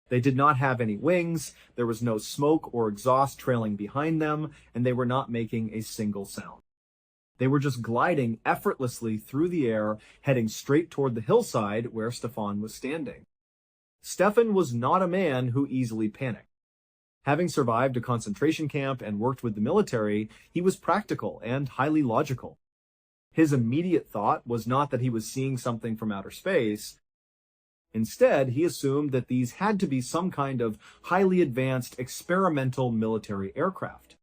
They did not have any wings, there was no smoke or exhaust trailing behind them, and they were not making a single sound. They were just gliding effortlessly through the air, heading straight toward the hillside where Stefan was standing. Stefan was not a man who easily panicked. Having survived a concentration camp and worked with the military, he was practical and highly logical. His immediate thought was not that he was seeing something from outer space. Instead, he assumed that these had to be some kind of highly advanced experimental military aircraft.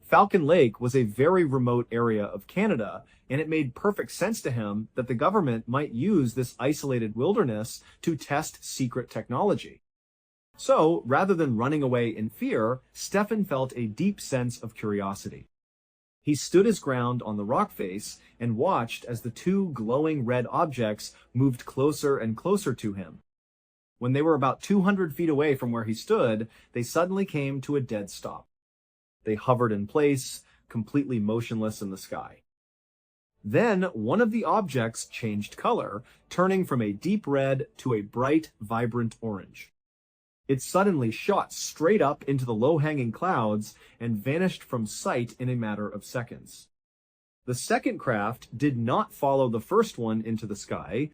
Falcon Lake was a very remote area of Canada, and it made perfect sense to him that the government might use this isolated wilderness to test secret technology. So, rather than running away in fear, Stefan felt a deep sense of curiosity. He stood his ground on the rock face and watched as the two glowing red objects moved closer and closer to him. When they were about 200 feet away from where he stood, they suddenly came to a dead stop. They hovered in place, completely motionless in the sky. Then one of the objects changed color, turning from a deep red to a bright, vibrant orange. It suddenly shot straight up into the low-hanging clouds and vanished from sight in a matter of seconds. The second craft did not follow the first one into the sky.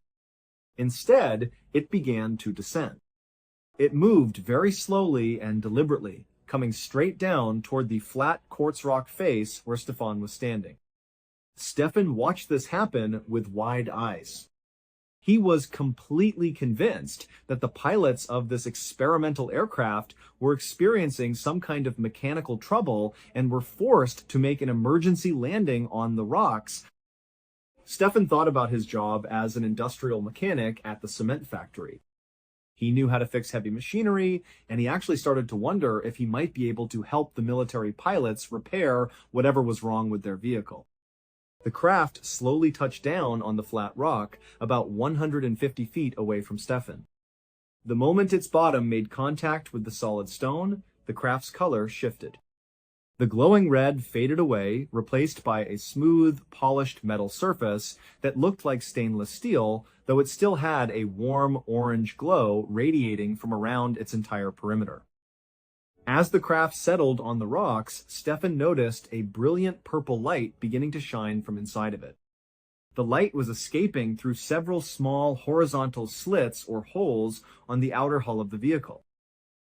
Instead, it began to descend. It moved very slowly and deliberately, coming straight down toward the flat quartz rock face where Stefan was standing. Stefan watched this happen with wide eyes. He was completely convinced that the pilots of this experimental aircraft were experiencing some kind of mechanical trouble and were forced to make an emergency landing on the rocks. Stefan thought about his job as an industrial mechanic at the cement factory. He knew how to fix heavy machinery, and he actually started to wonder if he might be able to help the military pilots repair whatever was wrong with their vehicle. The craft slowly touched down on the flat rock about 150 feet away from Stefan. The moment its bottom made contact with the solid stone, the craft's color shifted. The glowing red faded away, replaced by a smooth, polished metal surface that looked like stainless steel, though it still had a warm orange glow radiating from around its entire perimeter. As the craft settled on the rocks, Stefan noticed a brilliant purple light beginning to shine from inside of it. The light was escaping through several small horizontal slits or holes on the outer hull of the vehicle.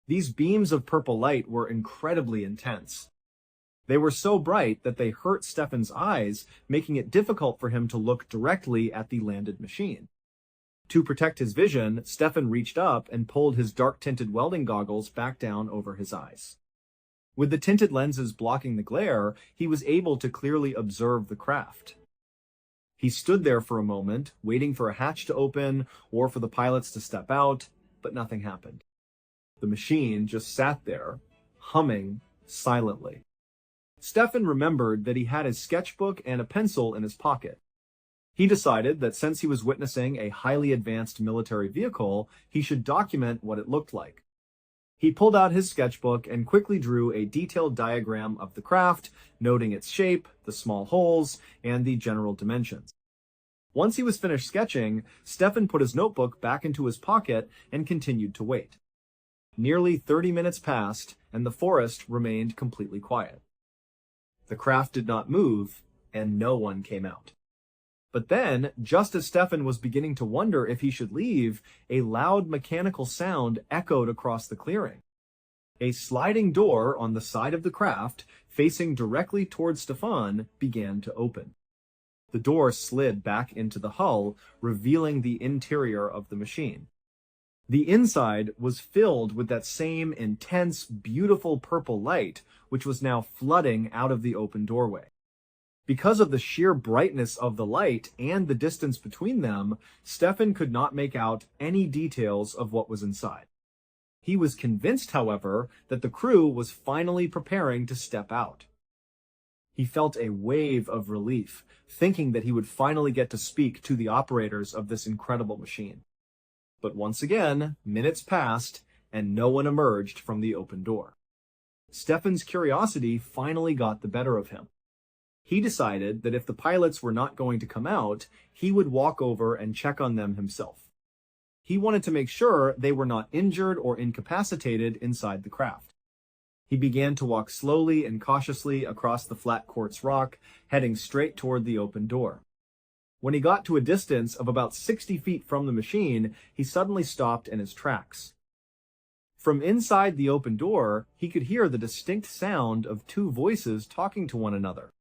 These beams of purple light were incredibly intense. They were so bright that they hurt Stefan's eyes, making it difficult for him to look directly at the landed machine. To protect his vision, Stefan reached up and pulled his dark-tinted welding goggles back down over his eyes. With the tinted lenses blocking the glare, he was able to clearly observe the craft. He stood there for a moment, waiting for a hatch to open or for the pilots to step out, but nothing happened. The machine just sat there, humming silently. Stefan remembered that he had his sketchbook and a pencil in his pocket. He decided that since he was witnessing a highly advanced military vehicle, he should document what it looked like. He pulled out his sketchbook and quickly drew a detailed diagram of the craft, noting its shape, the small holes, and the general dimensions. Once he was finished sketching, Stefan put his notebook back into his pocket and continued to wait. Nearly 30 minutes passed, and the forest remained completely quiet. The craft did not move, and no one came out. But then, just as Stefan was beginning to wonder if he should leave, a loud mechanical sound echoed across the clearing. A sliding door on the side of the craft, facing directly towards Stefan, began to open. The door slid back into the hull, revealing the interior of the machine. The inside was filled with that same intense, beautiful purple light, which was now flooding out of the open doorway. Because of the sheer brightness of the light and the distance between them, Stefan could not make out any details of what was inside. He was convinced, however, that the crew was finally preparing to step out. He felt a wave of relief, thinking that he would finally get to speak to the operators of this incredible machine. But once again, minutes passed, and no one emerged from the open door. Stefan's curiosity finally got the better of him. He decided that if the pilots were not going to come out, he would walk over and check on them himself. He wanted to make sure they were not injured or incapacitated inside the craft. He began to walk slowly and cautiously across the flat quartz rock, heading straight toward the open door. When he got to a distance of about 60 feet from the machine, he suddenly stopped in his tracks. From inside the open door, he could hear the distinct sound of two voices talking to one another.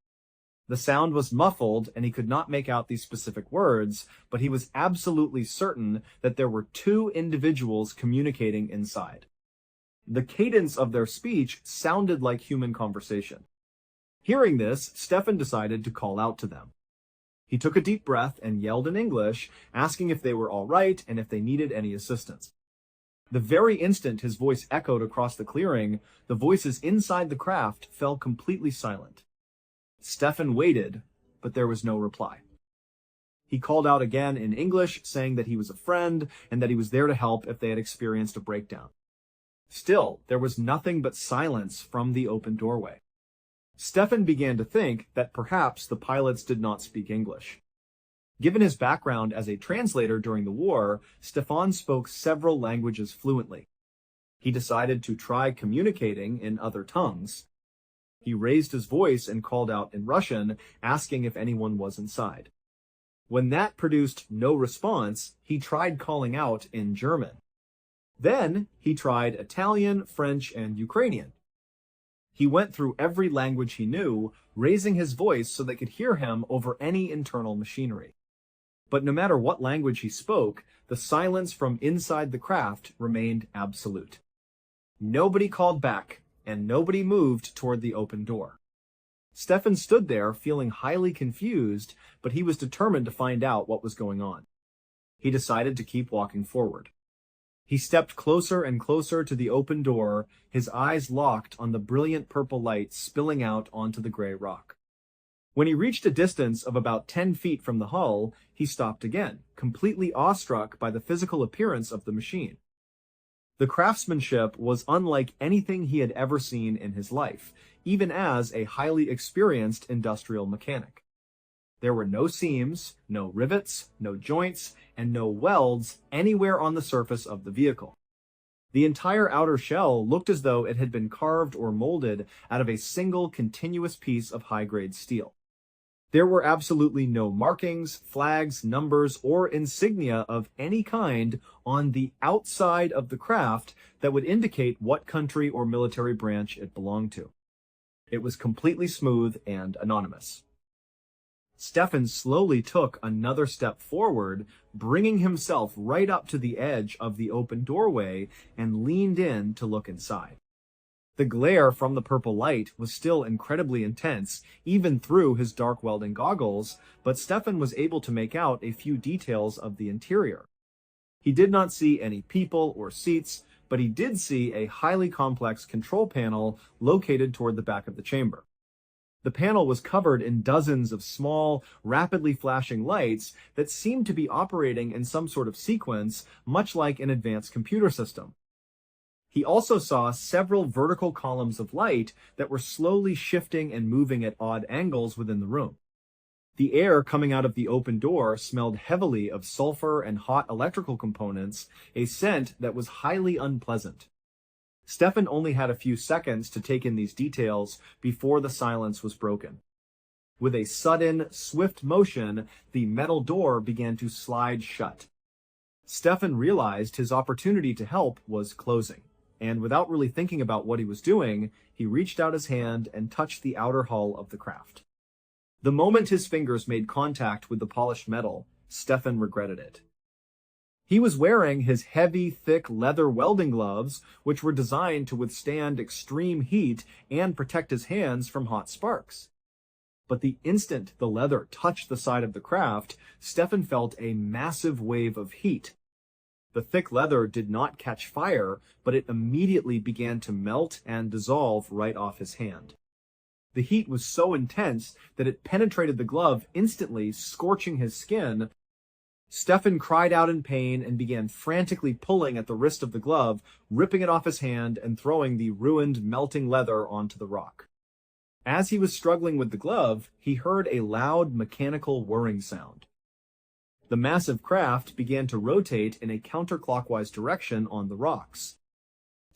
The sound was muffled, and he could not make out these specific words, but he was absolutely certain that there were two individuals communicating inside. The cadence of their speech sounded like human conversation. Hearing this, Stefan decided to call out to them. He took a deep breath and yelled in English, asking if they were all right and if they needed any assistance. The very instant his voice echoed across the clearing, the voices inside the craft fell completely silent. Stefan waited, but there was no reply. He called out again in English, saying that he was a friend and that he was there to help if they had experienced a breakdown. Still, there was nothing but silence from the open doorway. Stefan began to think that perhaps the pilots did not speak English. Given his background as a translator during the war, Stefan spoke several languages fluently. He decided to try communicating in other tongues. He raised his voice and called out in Russian, asking if anyone was inside. When that produced no response, he tried calling out in German. Then he tried Italian, French, and Ukrainian. He went through every language he knew, raising his voice so they could hear him over any internal machinery. But no matter what language he spoke, the silence from inside the craft remained absolute. Nobody called back, and nobody moved toward the open door. Stefan stood there feeling highly confused, but he was determined to find out what was going on. He decided to keep walking forward. He stepped closer and closer to the open door, his eyes locked on the brilliant purple light spilling out onto the gray rock. When he reached a distance of about 10 feet from the hull, he stopped again, completely awestruck by the physical appearance of the machine. The craftsmanship was unlike anything he had ever seen in his life, even as a highly experienced industrial mechanic. There were no seams, no rivets, no joints, and no welds anywhere on the surface of the vehicle. The entire outer shell looked as though it had been carved or molded out of a single continuous piece of high-grade steel. There were absolutely no markings, flags, numbers, or insignia of any kind on the outside of the craft that would indicate what country or military branch it belonged to. It was completely smooth and anonymous. Stefan slowly took another step forward, bringing himself right up to the edge of the open doorway and leaned in to look inside. The glare from the purple light was still incredibly intense, even through his dark welding goggles, but Stefan was able to make out a few details of the interior. He did not see any people or seats, but he did see a highly complex control panel located toward the back of the chamber. The panel was covered in dozens of small, rapidly flashing lights that seemed to be operating in some sort of sequence, much like an advanced computer system. He also saw several vertical columns of light that were slowly shifting and moving at odd angles within the room. The air coming out of the open door smelled heavily of sulfur and hot electrical components, a scent that was highly unpleasant. Stefan only had a few seconds to take in these details before the silence was broken. With a sudden, swift motion, the metal door began to slide shut. Stefan realized his opportunity to help was closing, and without really thinking about what he was doing, he reached out his hand and touched the outer hull of the craft. The moment his fingers made contact with the polished metal, Stefan regretted it. He was wearing his heavy, thick leather welding gloves, which were designed to withstand extreme heat and protect his hands from hot sparks. But the instant the leather touched the side of the craft, Stefan felt a massive wave of heat. The thick leather did not catch fire, but it immediately began to melt and dissolve right off his hand. The heat was so intense that it penetrated the glove instantly, scorching his skin. Stefan cried out in pain and began frantically pulling at the wrist of the glove, ripping it off his hand and throwing the ruined, melting leather onto the rock. As he was struggling with the glove, he heard a loud mechanical whirring sound. The massive craft began to rotate in a counterclockwise direction on the rocks.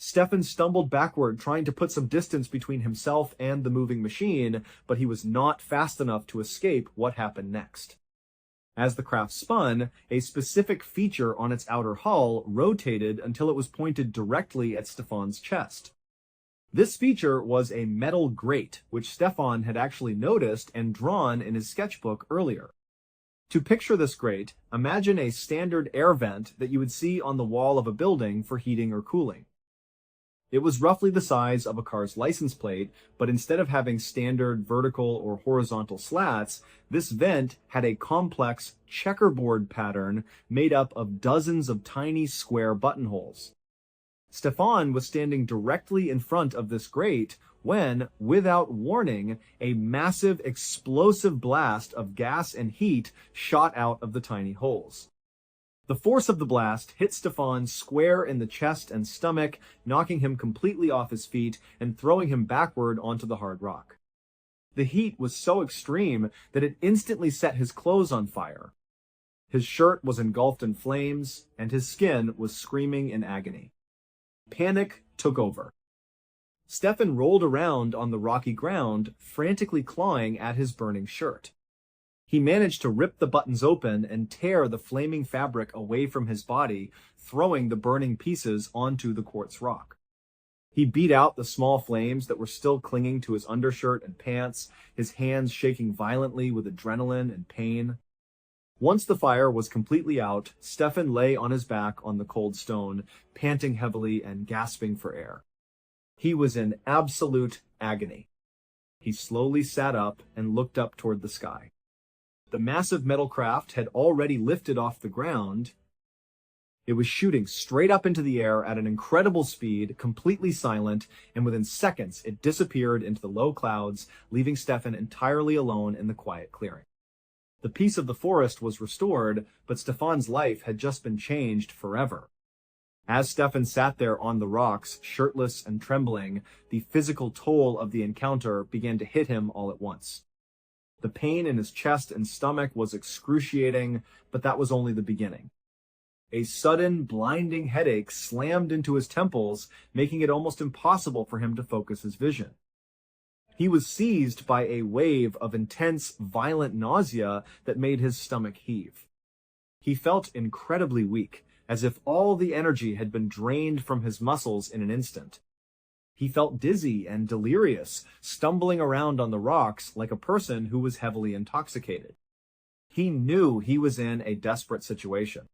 Stefan stumbled backward, trying to put some distance between himself and the moving machine, but he was not fast enough to escape what happened next. As the craft spun, a specific feature on its outer hull rotated until it was pointed directly at Stefan's chest. This feature was a metal grate, which Stefan had actually noticed and drawn in his sketchbook earlier. To picture this grate, imagine a standard air vent that you would see on the wall of a building for heating or cooling. It was roughly the size of a car's license plate, but instead of having standard vertical or horizontal slats, this vent had a complex checkerboard pattern made up of dozens of tiny square buttonholes. Stefan was standing directly in front of this grate when, without warning, a massive explosive blast of gas and heat shot out of the tiny holes. The force of the blast hit Stefan square in the chest and stomach, knocking him completely off his feet and throwing him backward onto the hard rock. The heat was so extreme that it instantly set his clothes on fire. His shirt was engulfed in flames, and his skin was screaming in agony. Panic took over. Stefan rolled around on the rocky ground, frantically clawing at his burning shirt. He managed to rip the buttons open and tear the flaming fabric away from his body, throwing the burning pieces onto the quartz rock. He beat out the small flames that were still clinging to his undershirt and pants, his hands shaking violently with adrenaline and pain. Once the fire was completely out, Stefan lay on his back on the cold stone, panting heavily and gasping for air. He was in absolute agony. He slowly sat up and looked up toward the sky. The massive metal craft had already lifted off the ground. It was shooting straight up into the air at an incredible speed, completely silent, and within seconds it disappeared into the low clouds, leaving Stefan entirely alone in the quiet clearing. The peace of the forest was restored, but Stefan's life had just been changed forever. As Stefan sat there on the rocks, shirtless and trembling, the physical toll of the encounter began to hit him all at once. The pain in his chest and stomach was excruciating, but that was only the beginning. A sudden, blinding headache slammed into his temples, making it almost impossible for him to focus his vision. He was seized by a wave of intense, violent nausea that made his stomach heave. He felt incredibly weak, as if all the energy had been drained from his muscles in an instant. He felt dizzy and delirious, stumbling around on the rocks like a person who was heavily intoxicated. He knew he was in a desperate situation.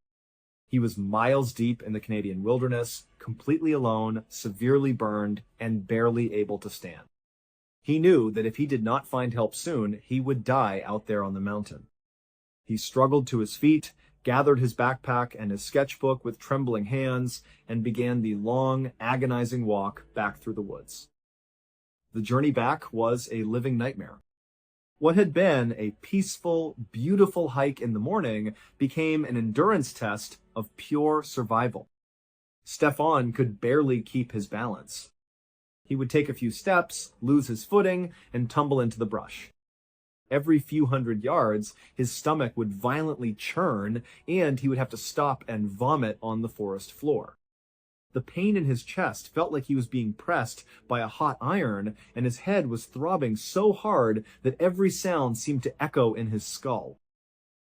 He was miles deep in the Canadian wilderness, completely alone, severely burned, and barely able to stand. He knew that if he did not find help soon, he would die out there on the mountain. He struggled to his feet, gathered his backpack and his sketchbook with trembling hands, and began the long, agonizing walk back through the woods. The journey back was a living nightmare. What had been a peaceful, beautiful hike in the morning became an endurance test of pure survival. Stefan could barely keep his balance. He would take a few steps, lose his footing, and tumble into the brush. Every few hundred yards, his stomach would violently churn, and he would have to stop and vomit on the forest floor. The pain in his chest felt like he was being pressed by a hot iron, and his head was throbbing so hard that every sound seemed to echo in his skull.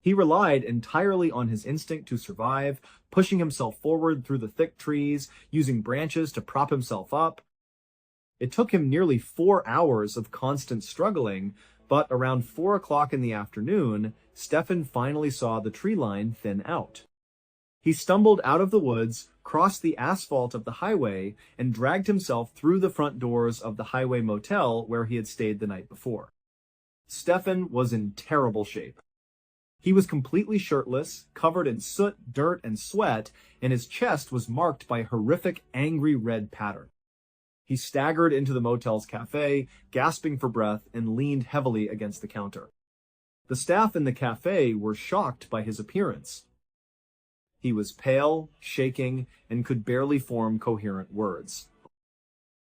He relied entirely on his instinct to survive, pushing himself forward through the thick trees, using branches to prop himself up. It took him nearly 4 hours of constant struggling, but around 4 o'clock in the afternoon, Stefan finally saw the tree line thin out. He stumbled out of the woods, crossed the asphalt of the highway, and dragged himself through the front doors of the highway motel where he had stayed the night before. Stefan was in terrible shape. He was completely shirtless, covered in soot, dirt, and sweat, and his chest was marked by a horrific, angry red pattern. He staggered into the motel's cafe, gasping for breath, and leaned heavily against the counter. The staff in the cafe were shocked by his appearance. He was pale, shaking, and could barely form coherent words.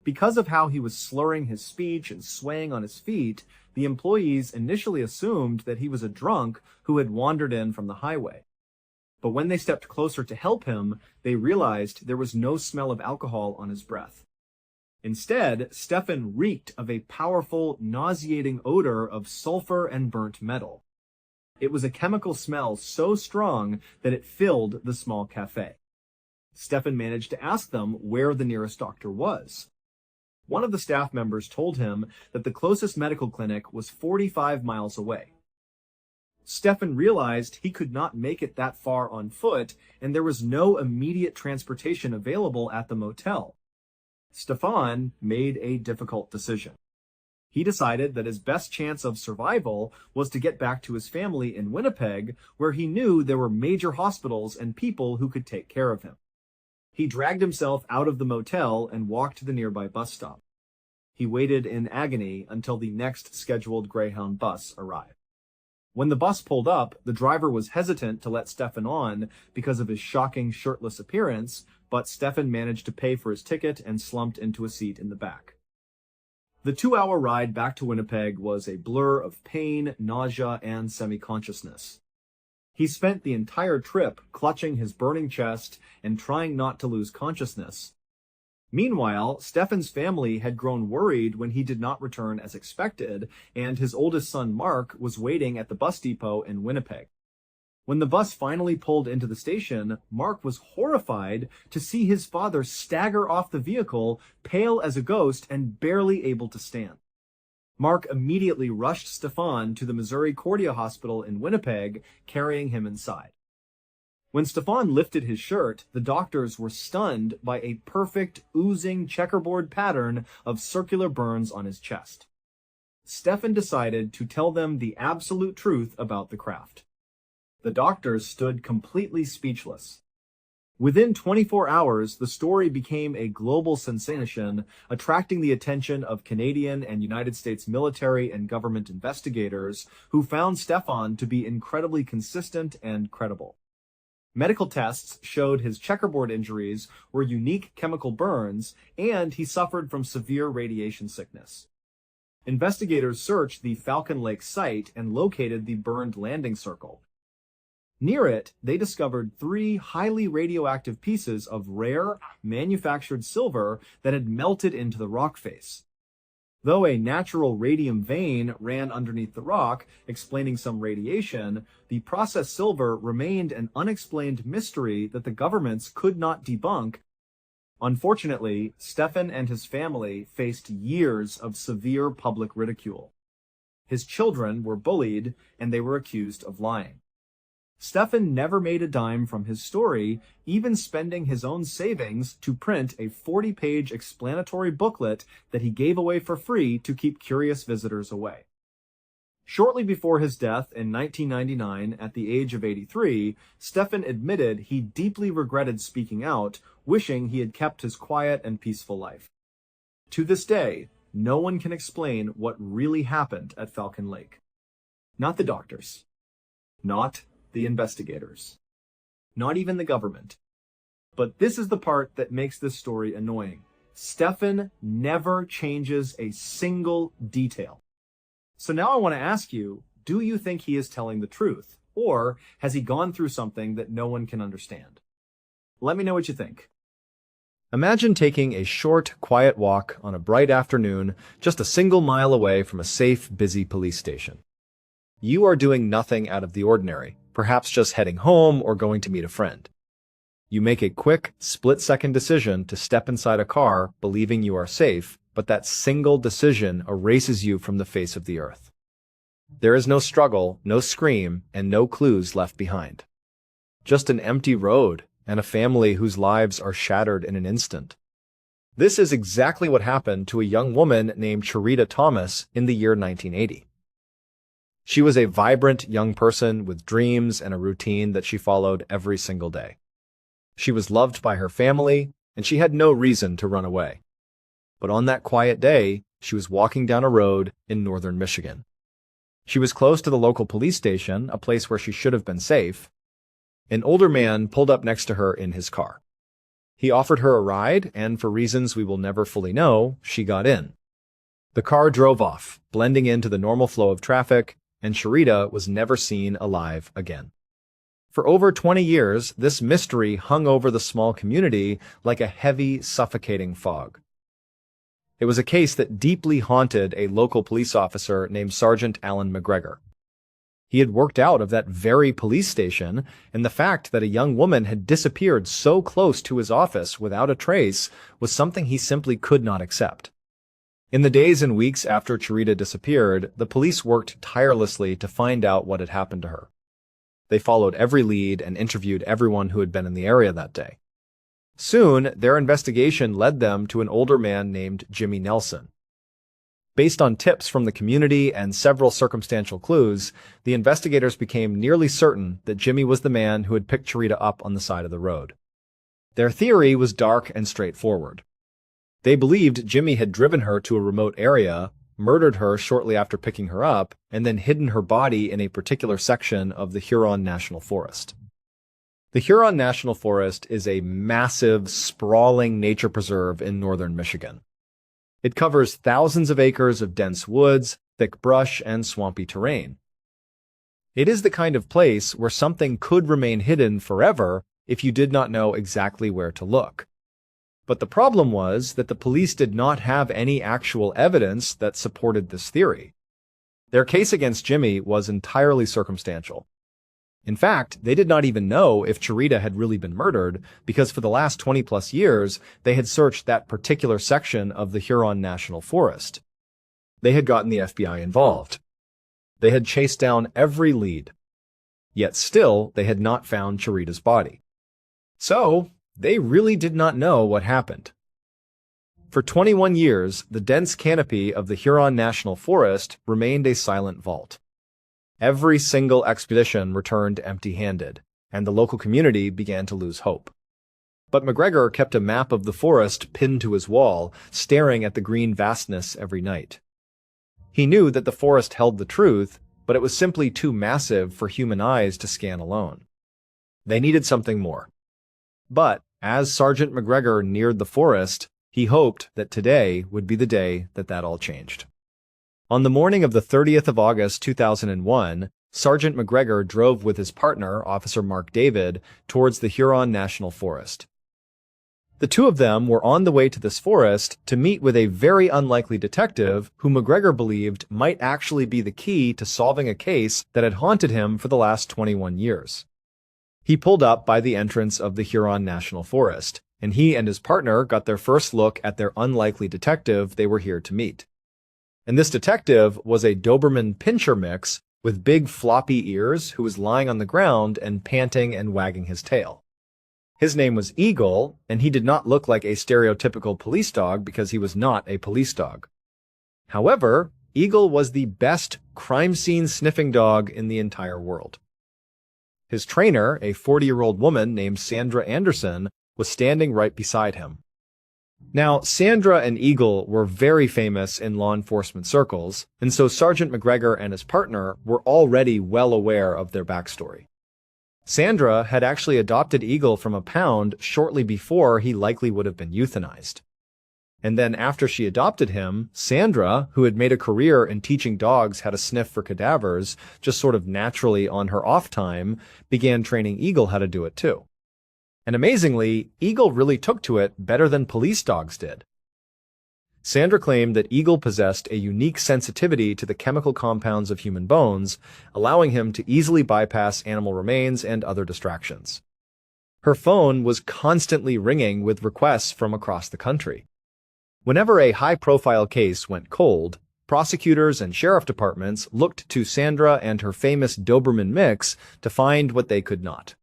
Because of how he was slurring his speech and swaying on his feet, the employees initially assumed that he was a drunk who had wandered in from the highway. But when they stepped closer to help him, they realized there was no smell of alcohol on his breath. Instead, Stefan reeked of a powerful, nauseating odor of sulfur and burnt metal. It was a chemical smell so strong that it filled the small cafe. Stefan managed to ask them where the nearest doctor was. One of the staff members told him that the closest medical clinic was 45 miles away. Stefan realized he could not make it that far on foot, and there was no immediate transportation available at the motel. Stefan made a difficult decision. He decided that his best chance of survival was to get back to his family in Winnipeg, where he knew there were major hospitals and people who could take care of him. He dragged himself out of the motel and walked to the nearby bus stop. He waited in agony until the next scheduled Greyhound bus arrived. When the bus pulled up, the driver was hesitant to let Stefan on because of his shocking shirtless appearance, but Stefan managed to pay for his ticket and slumped into a seat in the back. The 2-hour ride back to Winnipeg was a blur of pain, nausea, and semi-consciousness. He spent the entire trip clutching his burning chest and trying not to lose consciousness. Meanwhile, Stefan's family had grown worried when he did not return as expected, and his oldest son Mark was waiting at the bus depot in Winnipeg. When the bus finally pulled into the station, Mark was horrified to see his father stagger off the vehicle, pale as a ghost and barely able to stand. Mark immediately rushed Stefan to the Missouri Cordia Hospital in Winnipeg, carrying him inside. When Stefan lifted his shirt, the doctors were stunned by a perfect, oozing checkerboard pattern of circular burns on his chest. Stefan decided to tell them the absolute truth about the craft. The doctors stood completely speechless. Within 24 hours, the story became a global sensation, attracting the attention of Canadian and United States military and government investigators who found Stefan to be incredibly consistent and credible. Medical tests showed his checkerboard injuries were unique chemical burns, and he suffered from severe radiation sickness. Investigators searched the Falcon Lake site and located the burned landing circle. Near it, they discovered 3 highly radioactive pieces of rare, manufactured silver that had melted into the rock face. Though a natural radium vein ran underneath the rock, explaining some radiation, the processed silver remained an unexplained mystery that the governments could not debunk. Unfortunately, Stefan and his family faced years of severe public ridicule. His children were bullied, and they were accused of lying. Stefan never made a dime from his story, even spending his own savings to print a 40-page explanatory booklet that he gave away for free to keep curious visitors away. Shortly before his death in 1999, at the age of 83, Stefan admitted he deeply regretted speaking out, wishing he had kept his quiet and peaceful life. To this day, no one can explain what really happened at Falcon Lake. Not the doctors. Not the investigators. Not even the government. But this is the part that makes this story annoying. Stefan never changes a single detail. So now I want to ask you, do you think he is telling the truth? Or has he gone through something that no one can understand? Let me know what you think. Imagine taking a short, quiet walk on a bright afternoon, just a single mile away from a safe, busy police station. You are doing nothing out of the ordinary, perhaps just heading home or going to meet a friend. You make a quick, split-second decision to step inside a car, believing you are safe, but that single decision erases you from the face of the earth. There is no struggle, no scream, and no clues left behind. Just an empty road and a family whose lives are shattered in an instant. This is exactly what happened to a young woman named Charita Thomas in the year 1980. She was a vibrant young person with dreams and a routine that she followed every single day. She was loved by her family, and she had no reason to run away. But on that quiet day, she was walking down a road in northern Michigan. She was close to the local police station, a place where she should have been safe. An older man pulled up next to her in his car. He offered her a ride, and for reasons we will never fully know, she got in. The car drove off, blending into the normal flow of traffic, and Charita was never seen alive again. For over 20 years, this mystery hung over the small community like a heavy, suffocating fog. It was a case that deeply haunted a local police officer named Sergeant Alan McGregor. He had worked out of that very police station, and the fact that a young woman had disappeared so close to his office without a trace was something he simply could not accept. In the days and weeks after Charita disappeared, the police worked tirelessly to find out what had happened to her. They followed every lead and interviewed everyone who had been in the area that day. Soon, their investigation led them to an older man named Jimmy Nelson. Based on tips from the community and several circumstantial clues, the investigators became nearly certain that Jimmy was the man who had picked Charita up on the side of the road. Their theory was dark and straightforward. They believed Jimmy had driven her to a remote area, murdered her shortly after picking her up, and then hidden her body in a particular section of the Huron National Forest. The Huron National Forest is a massive, sprawling nature preserve in northern Michigan. It covers thousands of acres of dense woods, thick brush, and swampy terrain. It is the kind of place where something could remain hidden forever if you did not know exactly where to look. But the problem was that the police did not have any actual evidence that supported this theory. Their case against Jimmy was entirely circumstantial. In fact, they did not even know if Charita had really been murdered because for the last 20-plus years, they had searched that particular section of the Huron National Forest. They had gotten the FBI involved. They had chased down every lead. Yet still, they had not found Charita's body. So, they really did not know what happened. For 21 years, the dense canopy of the Huron National Forest remained a silent vault. Every single expedition returned empty-handed, and the local community began to lose hope. But McGregor kept a map of the forest pinned to his wall, staring at the green vastness every night. He knew that the forest held the truth, but it was simply too massive for human eyes to scan alone. They needed something more. But as Sergeant McGregor neared the forest, he hoped that today would be the day that all changed. On the morning of the 30th of August 2001, Sergeant McGregor drove with his partner, Officer Mark David, towards the Huron National Forest. The two of them were on the way to this forest to meet with a very unlikely detective who McGregor believed might actually be the key to solving a case that had haunted him for the last 21 years. He pulled up by the entrance of the Huron National Forest, and he and his partner got their first look at their unlikely detective they were here to meet. And this detective was a Doberman Pinscher mix with big floppy ears who was lying on the ground and panting and wagging his tail. His name was Eagle, and he did not look like a stereotypical police dog because he was not a police dog. However, Eagle was the best crime scene sniffing dog in the entire world. His trainer, a 40-year-old woman named Sandra Anderson, was standing right beside him. Now, Sandra and Eagle were very famous in law enforcement circles, and so Sergeant McGregor and his partner were already well aware of their backstory. Sandra had actually adopted Eagle from a pound shortly before he likely would have been euthanized. And then after she adopted him, Sandra, who had made a career in teaching dogs how to sniff for cadavers, just sort of naturally on her off time, began training Eagle how to do it too. And amazingly, Eagle really took to it better than police dogs did. Sandra claimed that Eagle possessed a unique sensitivity to the chemical compounds of human bones, allowing him to easily bypass animal remains and other distractions. Her phone was constantly ringing with requests from across the country. Whenever a high-profile case went cold, prosecutors and sheriff departments looked to Sandra and her famous Doberman mix to find what they could not.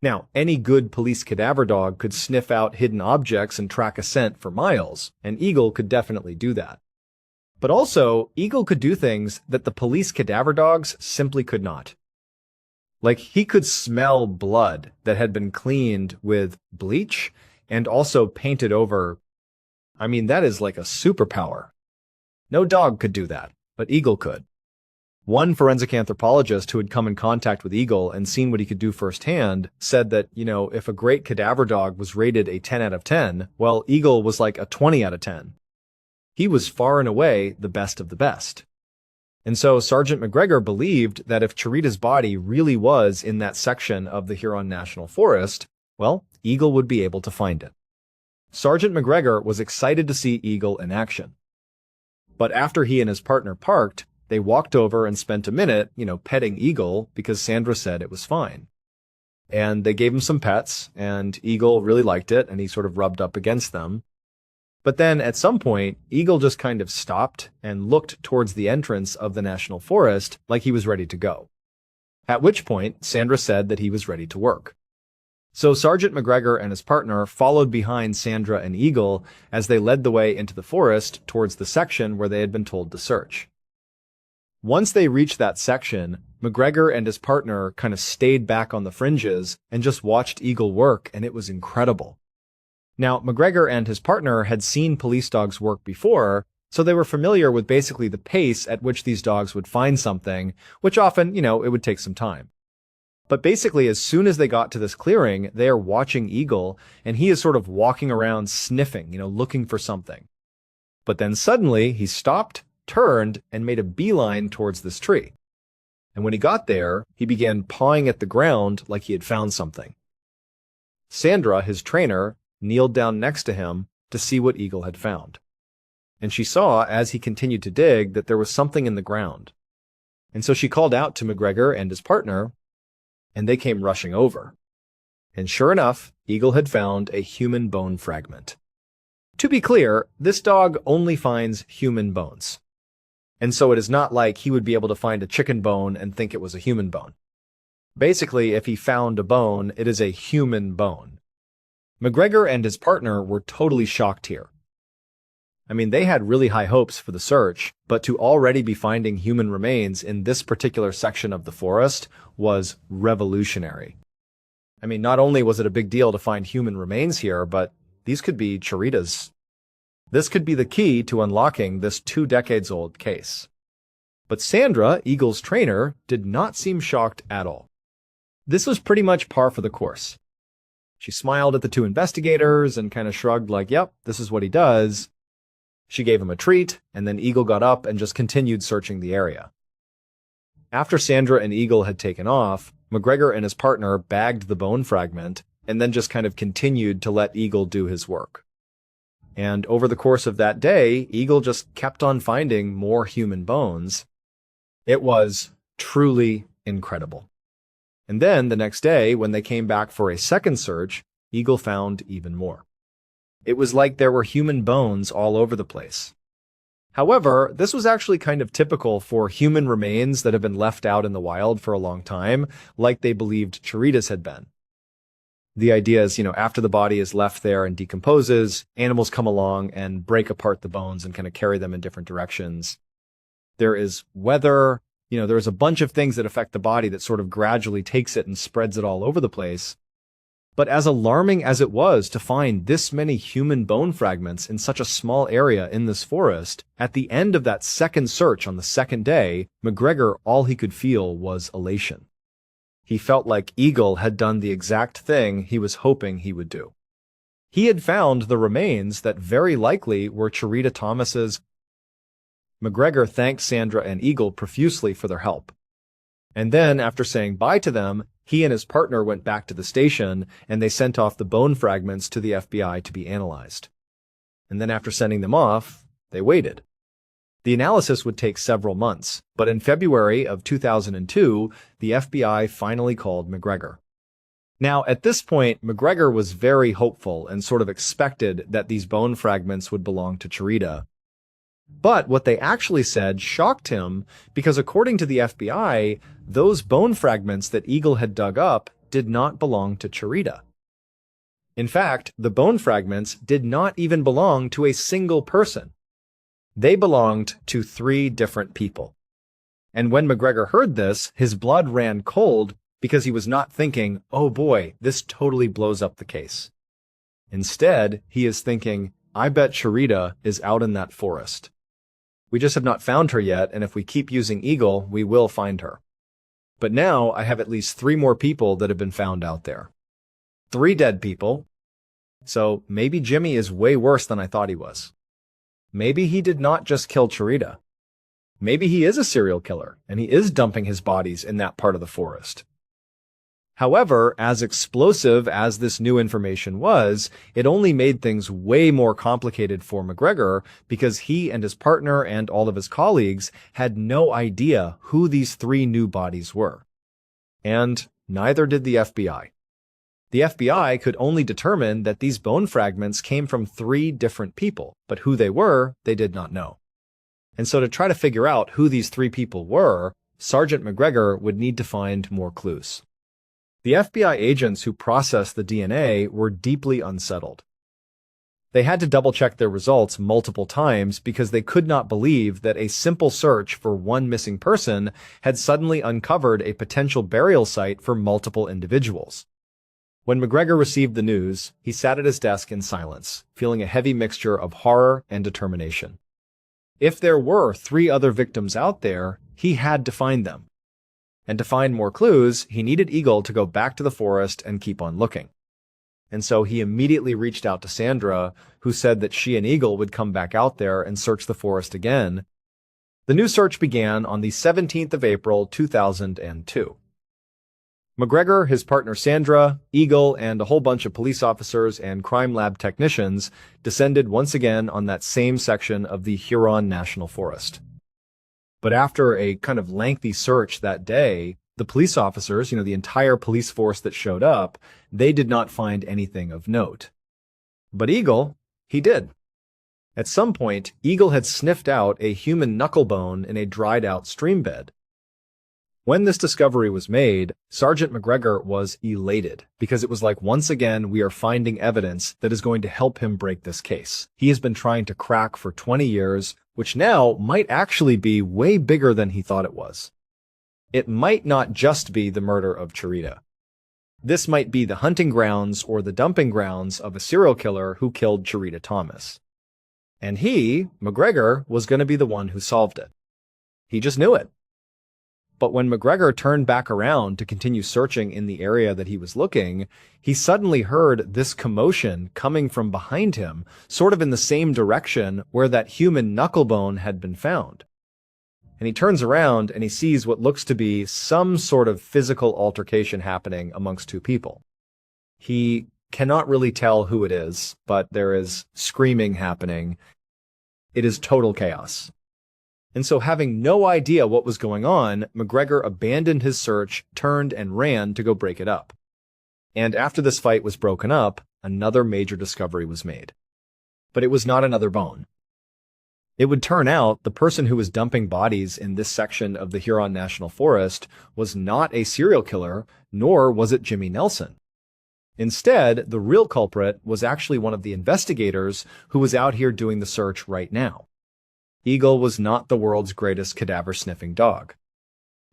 Now, any good police cadaver dog could sniff out hidden objects and track a scent for miles, and Eagle could definitely do that. But also, Eagle could do things that the police cadaver dogs simply could not. Like, he could smell blood that had been cleaned with bleach and also painted over. I mean, that is like a superpower. No dog could do that, but Eagle could. One forensic anthropologist who had come in contact with Eagle and seen what he could do firsthand said that, if a great cadaver dog was rated a 10 out of 10, well, Eagle was like a 20 out of 10. He was far and away the best of the best. And so Sergeant McGregor believed that if Charita's body really was in that section of the Huron National Forest, well, Eagle would be able to find it. Sergeant McGregor was excited to see Eagle in action. But after he and his partner parked, they walked over and spent a minute, petting Eagle because Sandra said it was fine. And they gave him some pets, and Eagle really liked it, and he sort of rubbed up against them. But then at some point, Eagle just kind of stopped and looked towards the entrance of the National Forest like he was ready to go. At which point, Sandra said that he was ready to work. So Sergeant McGregor and his partner followed behind Sandra and Eagle as they led the way into the forest towards the section where they had been told to search. Once they reached that section, McGregor and his partner kind of stayed back on the fringes and just watched Eagle work, and it was incredible. Now, McGregor and his partner had seen police dogs work before, so they were familiar with basically the pace at which these dogs would find something, which often, it would take some time. But basically, as soon as they got to this clearing, they are watching Eagle, and he is sort of walking around sniffing, looking for something. But then suddenly, he stopped, turned, and made a beeline towards this tree. And when he got there, he began pawing at the ground like he had found something. Sandra, his trainer, kneeled down next to him to see what Eagle had found. And she saw, as he continued to dig, that there was something in the ground. And so she called out to McGregor and his partner, and they came rushing over. And sure enough, Eagle had found a human bone fragment. To be clear, this dog only finds human bones. And so it is not like he would be able to find a chicken bone and think it was a human bone. Basically, if he found a bone, it is a human bone. McGregor and his partner were totally shocked here. I mean, they had really high hopes for the search, but to already be finding human remains in this particular section of the forest was revolutionary. I mean, not only was it a big deal to find human remains here, but these could be Chirita's. This could be the key to unlocking this 2 decades old case. But Sandra, Eagle's trainer, did not seem shocked at all. This was pretty much par for the course. She smiled at the 2 investigators and kind of shrugged like, yep, this is what he does. She gave him a treat, and then Eagle got up and just continued searching the area. After Sandra and Eagle had taken off, McGregor and his partner bagged the bone fragment and then just kind of continued to let Eagle do his work. And over the course of that day, Eagle just kept on finding more human bones. It was truly incredible. And then the next day, when they came back for a second search, Eagle found even more. It was like there were human bones all over the place. However, this was actually kind of typical for human remains that have been left out in the wild for a long time, like they believed Chirita's had been. The idea is, after the body is left there and decomposes, animals come along and break apart the bones and kind of carry them in different directions. There is weather, there's a bunch of things that affect the body that sort of gradually takes it and spreads it all over the place. But as alarming as it was to find this many human bone fragments in such a small area in this forest, at the end of that second search on the second day, McGregor, all he could feel was elation. He felt like Eagle had done the exact thing he was hoping he would do. He had found the remains that very likely were Chirita Thomas's. McGregor thanked Sandra and Eagle profusely for their help. And then, after saying bye to them, he and his partner went back to the station and they sent off the bone fragments to the FBI to be analyzed. And then after sending them off, they waited. The analysis would take several months, but in February of 2002, the FBI finally called McGregor. Now, at this point, McGregor was very hopeful and sort of expected that these bone fragments would belong to Chirita. But what they actually said shocked him because according to the FBI, those bone fragments that Eagle had dug up did not belong to Chirita. In fact, the bone fragments did not even belong to a single person. They belonged to 3 different people. And when McGregor heard this, his blood ran cold because he was not thinking, oh boy, this totally blows up the case. Instead, he is thinking, I bet Chirita is out in that forest. We just have not found her yet, and if we keep using Eagle, we will find her. But now I have at least 3 more people that have been found out there. 3 dead people. So maybe Jimmy is way worse than I thought he was. Maybe he did not just kill Chirita. Maybe he is a serial killer, and he is dumping his bodies in that part of the forest. However, as explosive as this new information was, it only made things way more complicated for McGregor because he and his partner and all of his colleagues had no idea who these 3 new bodies were. And neither did the FBI. The FBI could only determine that these bone fragments came from 3 different people, but who they were, they did not know. And so to try to figure out who these 3 people were, Sergeant McGregor would need to find more clues. The FBI agents who processed the DNA were deeply unsettled. They had to double-check their results multiple times because they could not believe that a simple search for one missing person had suddenly uncovered a potential burial site for multiple individuals. When McGregor received the news, he sat at his desk in silence, feeling a heavy mixture of horror and determination. If there were 3 other victims out there, he had to find them. And to find more clues, he needed Eagle to go back to the forest and keep on looking. And so he immediately reached out to Sandra, who said that she and Eagle would come back out there and search the forest again. The new search began on the 17th of April, 2002. McGregor, his partner Sandra, Eagle, and a whole bunch of police officers and crime lab technicians descended once again on that same section of the Huron National Forest. But after a kind of lengthy search that day, the police officers, the entire police force that showed up, they did not find anything of note. But Eagle, he did. At some point, Eagle had sniffed out a human knuckle bone in a dried-out stream bed. When this discovery was made, Sergeant McGregor was elated because it was like, once again, we are finding evidence that is going to help him break this case. He has been trying to crack for 20 years, which now might actually be way bigger than he thought it was. It might not just be the murder of Charita. This might be the hunting grounds or the dumping grounds of a serial killer who killed Charita Thomas. And he, McGregor, was going to be the one who solved it. He just knew it. But when McGregor turned back around to continue searching in the area that he was looking, he suddenly heard this commotion coming from behind him, sort of in the same direction where that human knucklebone had been found. And he turns around and he sees what looks to be some sort of physical altercation happening amongst two people. He cannot really tell who it is, but there is screaming happening. It is total chaos. And so, having no idea what was going on, McGregor abandoned his search, turned and ran to go break it up. And after this fight was broken up, another major discovery was made. But it was not another bone. It would turn out the person who was dumping bodies in this section of the Huron National Forest was not a serial killer, nor was it Jimmy Nelson. Instead, the real culprit was actually one of the investigators who was out here doing the search right now. Eagle was not the world's greatest cadaver-sniffing dog.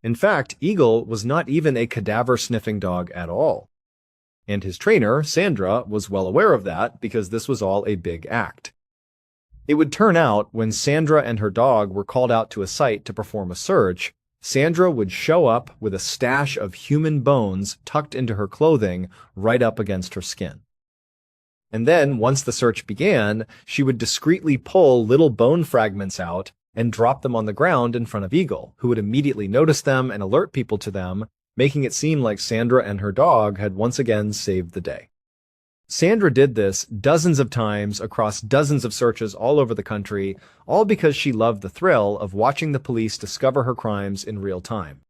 In fact, Eagle was not even a cadaver-sniffing dog at all. And his trainer, Sandra, was well aware of that because this was all a big act. It would turn out when Sandra and her dog were called out to a site to perform a search, Sandra would show up with a stash of human bones tucked into her clothing right up against her skin. And then, once the search began, she would discreetly pull little bone fragments out and drop them on the ground in front of Eagle, who would immediately notice them and alert people to them, making it seem like Sandra and her dog had once again saved the day. Sandra did this dozens of times across dozens of searches all over the country, all because she loved the thrill of watching the police discover her crimes in real time.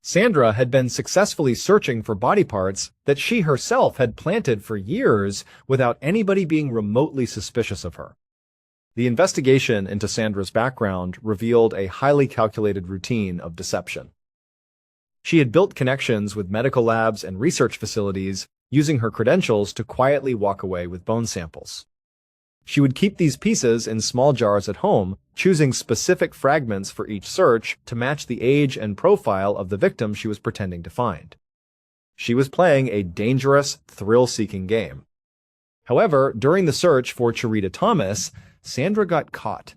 Sandra had been successfully searching for body parts that she herself had planted for years without anybody being remotely suspicious of her. The investigation into Sandra's background revealed a highly calculated routine of deception. She had built connections with medical labs and research facilities, using her credentials to quietly walk away with bone samples. She would keep these pieces in small jars at home, choosing specific fragments for each search to match the age and profile of the victim she was pretending to find. She was playing a dangerous, thrill-seeking game. However, during the search for Charita Thomas, Sandra got caught.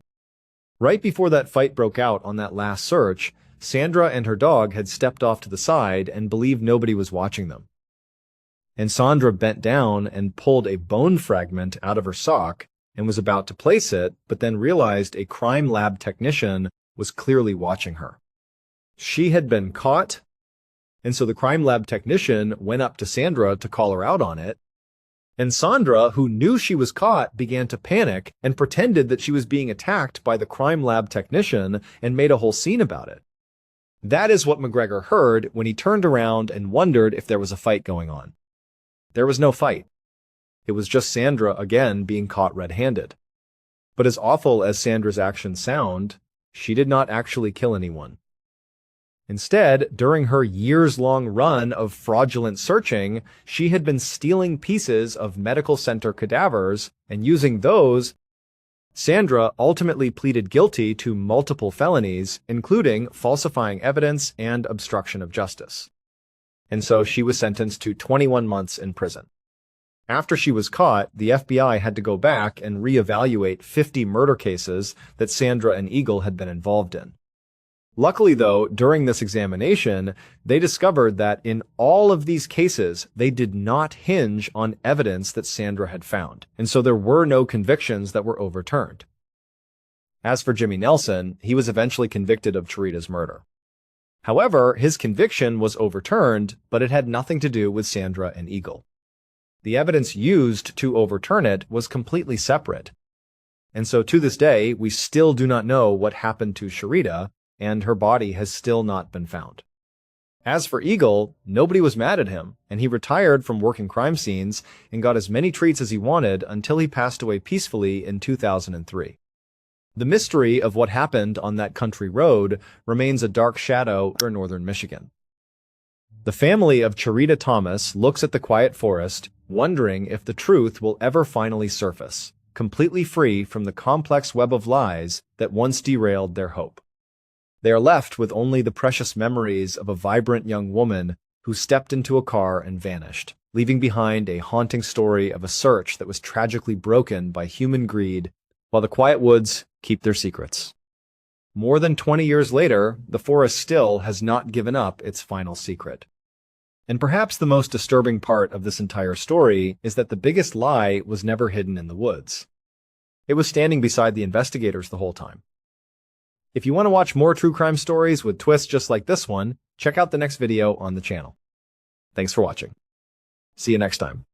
Right before that fight broke out on that last search, Sandra and her dog had stepped off to the side and believed nobody was watching them. And Sandra bent down and pulled a bone fragment out of her sock and was about to place it, but then realized a crime lab technician was clearly watching her. She had been caught, and so the crime lab technician went up to Sandra to call her out on it. And Sandra, who knew she was caught, began to panic and pretended that she was being attacked by the crime lab technician and made a whole scene about it. That is what McGregor heard when he turned around and wondered if there was a fight going on. There was no fight. It was just Sandra again being caught red-handed. But as awful as Sandra's actions sound, she did not actually kill anyone. Instead, during her years-long run of fraudulent searching, she had been stealing pieces of medical center cadavers and using those. Sandra ultimately pleaded guilty to multiple felonies, including falsifying evidence and obstruction of justice. And so she was sentenced to 21 months in prison. After she was caught, the FBI had to go back and reevaluate 50 murder cases that Sandra and Eagle had been involved in. Luckily, though, during this examination, they discovered that in all of these cases, they did not hinge on evidence that Sandra had found, and so there were no convictions that were overturned. As for Jimmy Nelson, he was eventually convicted of Charita's murder. However, his conviction was overturned, but it had nothing to do with Sandra and Eagle. The evidence used to overturn it was completely separate. And so to this day, we still do not know what happened to Charita, and her body has still not been found. As for Eagle, nobody was mad at him, and he retired from working crime scenes and got as many treats as he wanted until he passed away peacefully in 2003. The mystery of what happened on that country road remains a dark shadow in northern Michigan. The family of Charita Thomas looks at the quiet forest, wondering if the truth will ever finally surface, completely free from the complex web of lies that once derailed their hope. They are left with only the precious memories of a vibrant young woman who stepped into a car and vanished, leaving behind a haunting story of a search that was tragically broken by human greed, while the quiet woods keep their secrets. More than 20 years later, the forest still has not given up its final secret. And perhaps the most disturbing part of this entire story is that the biggest lie was never hidden in the woods. It was standing beside the investigators the whole time. If you want to watch more true crime stories with twists just like this one, check out the next video on the channel. Thanks for watching. See you next time.